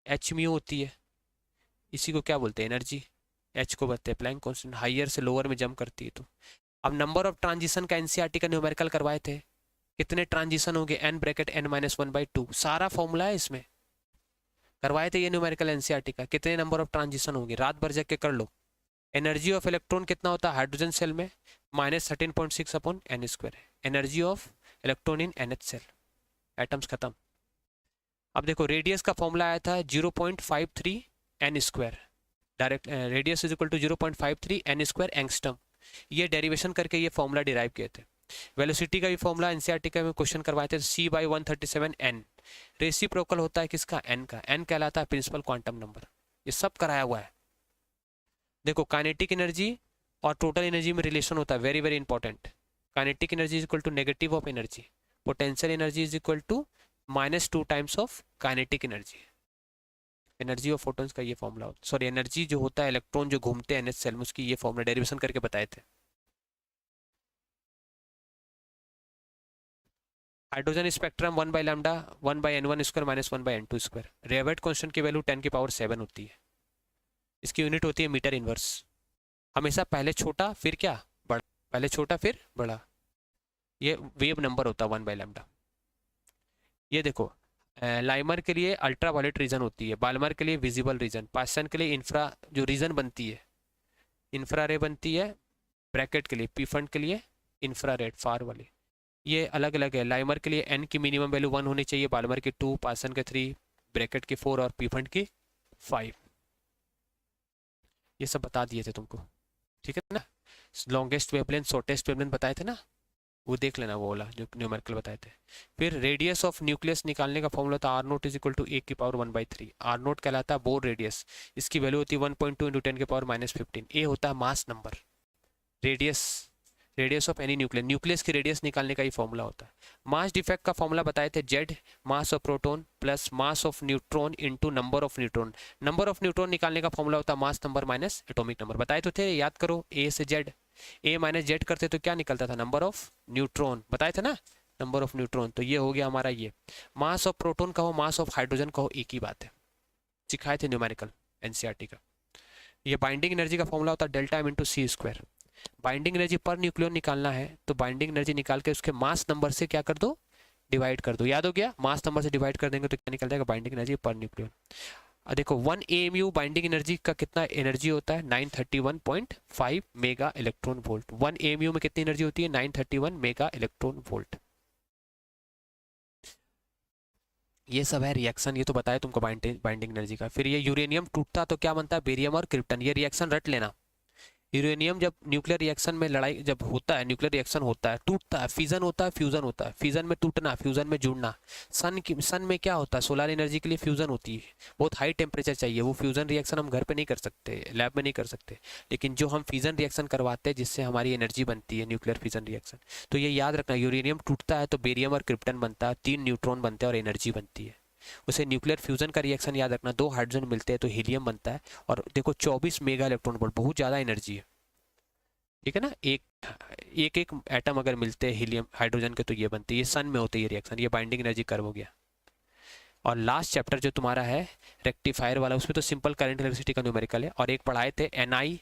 एच म्यू होती है। इसी को क्या बोलते हैं, एनर्जी। एच को बोलते हैं प्लैंक कांस्टेंट। हायर से लोअर में जंप करती है तो। अब नंबर ऑफ ट्रांजिशन का एनसीईआरटी का न्यूमेरिकल करवाए थे, कितने ट्रांजिशन होंगे, n ब्रैकेट n माइनस 1/2, सारा फॉर्मूला है इसमें। करवाए थे ये न्यूमेरिकल एनसीईआरटी का, कितने नंबर ऑफ ट्रांजिशन होंगे, रात भर जग के कर लो। एनर्जी ऑफ इलेक्ट्रॉन कितना होता है हाइड्रोजन सेल में, -13.6 upon n²। Energy of electron in NH cell, atoms खत्म। अब देखो रेडियस का फॉर्मूला आया था 0.53 n²। Direct radius is equal to 0.53 n² angstrom. ये डेरिवेशन करके ये फॉर्मूला डिराइव किए थे। वेलोसिटी का भी फॉर्मूला एनसीईआरटी का में क्वेश्चन करवाए थे, c/137 n। रेसिप्रोकल होता है किसका, n का, n कहलाता है प्रिंसिपल क्वांटम नंबर। ये सब कराया हुआ है। देखो काइनेटिक एनर्जी और टोटल एनर्जी में रिलेशन होता है, very very important. Kinetic energy is equal to negative of energy, potential energy is equal to -2 times of kinetic energy. Energy of photons का ये फॉर्मूला होता है, सॉरी एनर्जी जो होता है इलेक्ट्रॉन जो घूमते हैं NH सेल में, उसकी ये फॉर्मूला डेरिवेशन करके बताए थे। Hydrogen spectrum 1/λ 1/n1² minus 1/n2²। रेवेट कांस्टेंट की वैल्यू 10⁻7 होती है। इसकी यूनिट होती है मीटर इनवर्स। हमेशा पहले छोटा फिर क्या बड़ा, पहले छोटा फिर बड़ा। ये वेव नंबर होता है 1/λ। ये देखो लाइमर के लिए अल्ट्रा वायलेट रीजन होती है, बाल्मर के लिए विजिबल रीजन, पासन के लिए इंफ्रा जो रीजन बनती है, इंफ्रा रे बनती है। ब्रैकेट के लिए पी फंड के लिए इंफ्रा रेड फार वाली, ये अलग अलग है। लाइमर के लिए n की मिनिमम वैल्यू 1 होनी चाहिए, बाल्मर की 2, पासन के 3, ब्रैकेट की 4 और पी फंड की 5। ये सब बता दिए थे तुमको, ठीक है ना। लॉन्गेस्ट वेवलेंथ, शॉर्टेस्ट वेवलेंथ बताए थे ना, वो देख लेना वो वाला जो न्यूमेरिकल बताए थे। फिर रेडियस ऑफ न्यूक्लियस निकालने का फॉर्मूला था R0 is equal to a⁻1/3। R0 कहलाता है बोर रेडियस, इसकी वैल्यू होती है 1.2 × 10⁻−15। ए होता है mass number. Radius of any nucleus, nucleus की रेडियस निकालने का ही फॉर्मूला होता है। मास डिफेक्ट का फॉर्मूला बताए थे Z mass of proton plus mass of neutron into number of neutron. Number of neutron निकालने का फॉर्मूला होता है mass number minus atomic number. बताए तो थे, याद करो। A से Z, A माइनस Z करते तो क्या निकलता था, नंबर ऑफ न्यूट्रॉन। बताए थे ना, नंबर ऑफ न्यूट्रॉन, तो ये हो गया हमारा ये। मास ऑफ प्रोटॉन कहो, मास ऑफ हाइड्रोजन कहो, एक ही बात है, सिखाए थे न्यूमेरिकल एनसीईआरटी का। ये बाइंडिंग एनर्जी का फॉर्मूला होता है delta M into C square. Binding energy per nucleon निकालना है तो बाइंडिंग एनर्जी निकाल के उसके मास नंबर से क्या कर दो, डिवाइड कर दो। याद हो गया, मास नंबर से डिवाइड कर देंगे तो क्या निकल जाएगा, बाइंडिंग एनर्जी पर न्यूक्लियन। देखो 1 AMU बाइंडिंग एनर्जी का कितना एनर्जी होता है, 931.5 मेगा इलेक्ट्रॉन वोल्ट। 1 AMU में कितनी एनर्जी होती है, 931 मेगा इलेक्ट्रॉन वोल्ट। ये सब है रिएक्शन, ये तो बताया तुमको बाइंडिंग एनर्जी का। फिर ये यूरेनियम टूटता तो क्या बनता है, बेरियम और क्रिप्टन। ये रिएक्शन रट लेना। यूरेनियम जब न्यूक्लियर रिएक्शन में लड़ाई जब होता है, न्यूक्लियर रिएक्शन होता है, टूटता है, फिजन होता है, फ्यूजन होता है। फिजन में टूटना, फ्यूजन में जुड़ना। सन में क्या होता है, सोलर एनर्जी के लिए फ्यूजन होती है, बहुत हाई टेम्परेचर चाहिए। वो फ्यूजन रिएक्शन हम घर पे नहीं कर सकते, लैब में नहीं कर सकते, लेकिन जो हम फिजन रिएक्शन करवाते हैं जिससे हमारी एनर्जी बनती है, न्यूक्लियर फिजन रिएक्शन। तो ये याद रखना, यूरेनियम टूटता है तो बेरियम और क्रिप्टन बनता है, 3 न्यूट्रॉन बनते हैं और एनर्जी बनती है। उसे न्यूक्लियर फ्यूजन का रिएक्शन याद रखना, 2 हाइड्रोजन मिलते हैं तो हीलियम बनता है। और देखो 24 मेगा इलेक्ट्रॉन वोल्ट, बहुत ज़्यादा एनर्जी है, ठीक है ना। एक एटम अगर मिलते हैं हीलियम हाइड्रोजन के तो ये बनती है। ये सन में होती है ये रिएक्शन। ये बाइंडिंग एनर्जी कर्व हो गया। और लास्ट चैप्टर जो तुम्हारा है रेक्टिफायर वाला, उसमें तो सिंपल करंट इलेक्ट्रिसिटी का न्यूमेरिकल है। और एक पढ़ाए थे Ni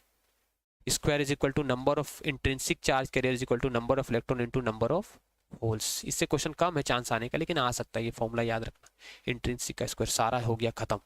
square is equal to number of intrinsic charge carrier is equal to number of electron into number of holes. इससे क्वेश्चन कम है चांस आने का, लेकिन आ सकता है। ये फॉर्मूला याद रखना, इंट्रिंसिक का स्क्वायर। सारा हो गया खत्म।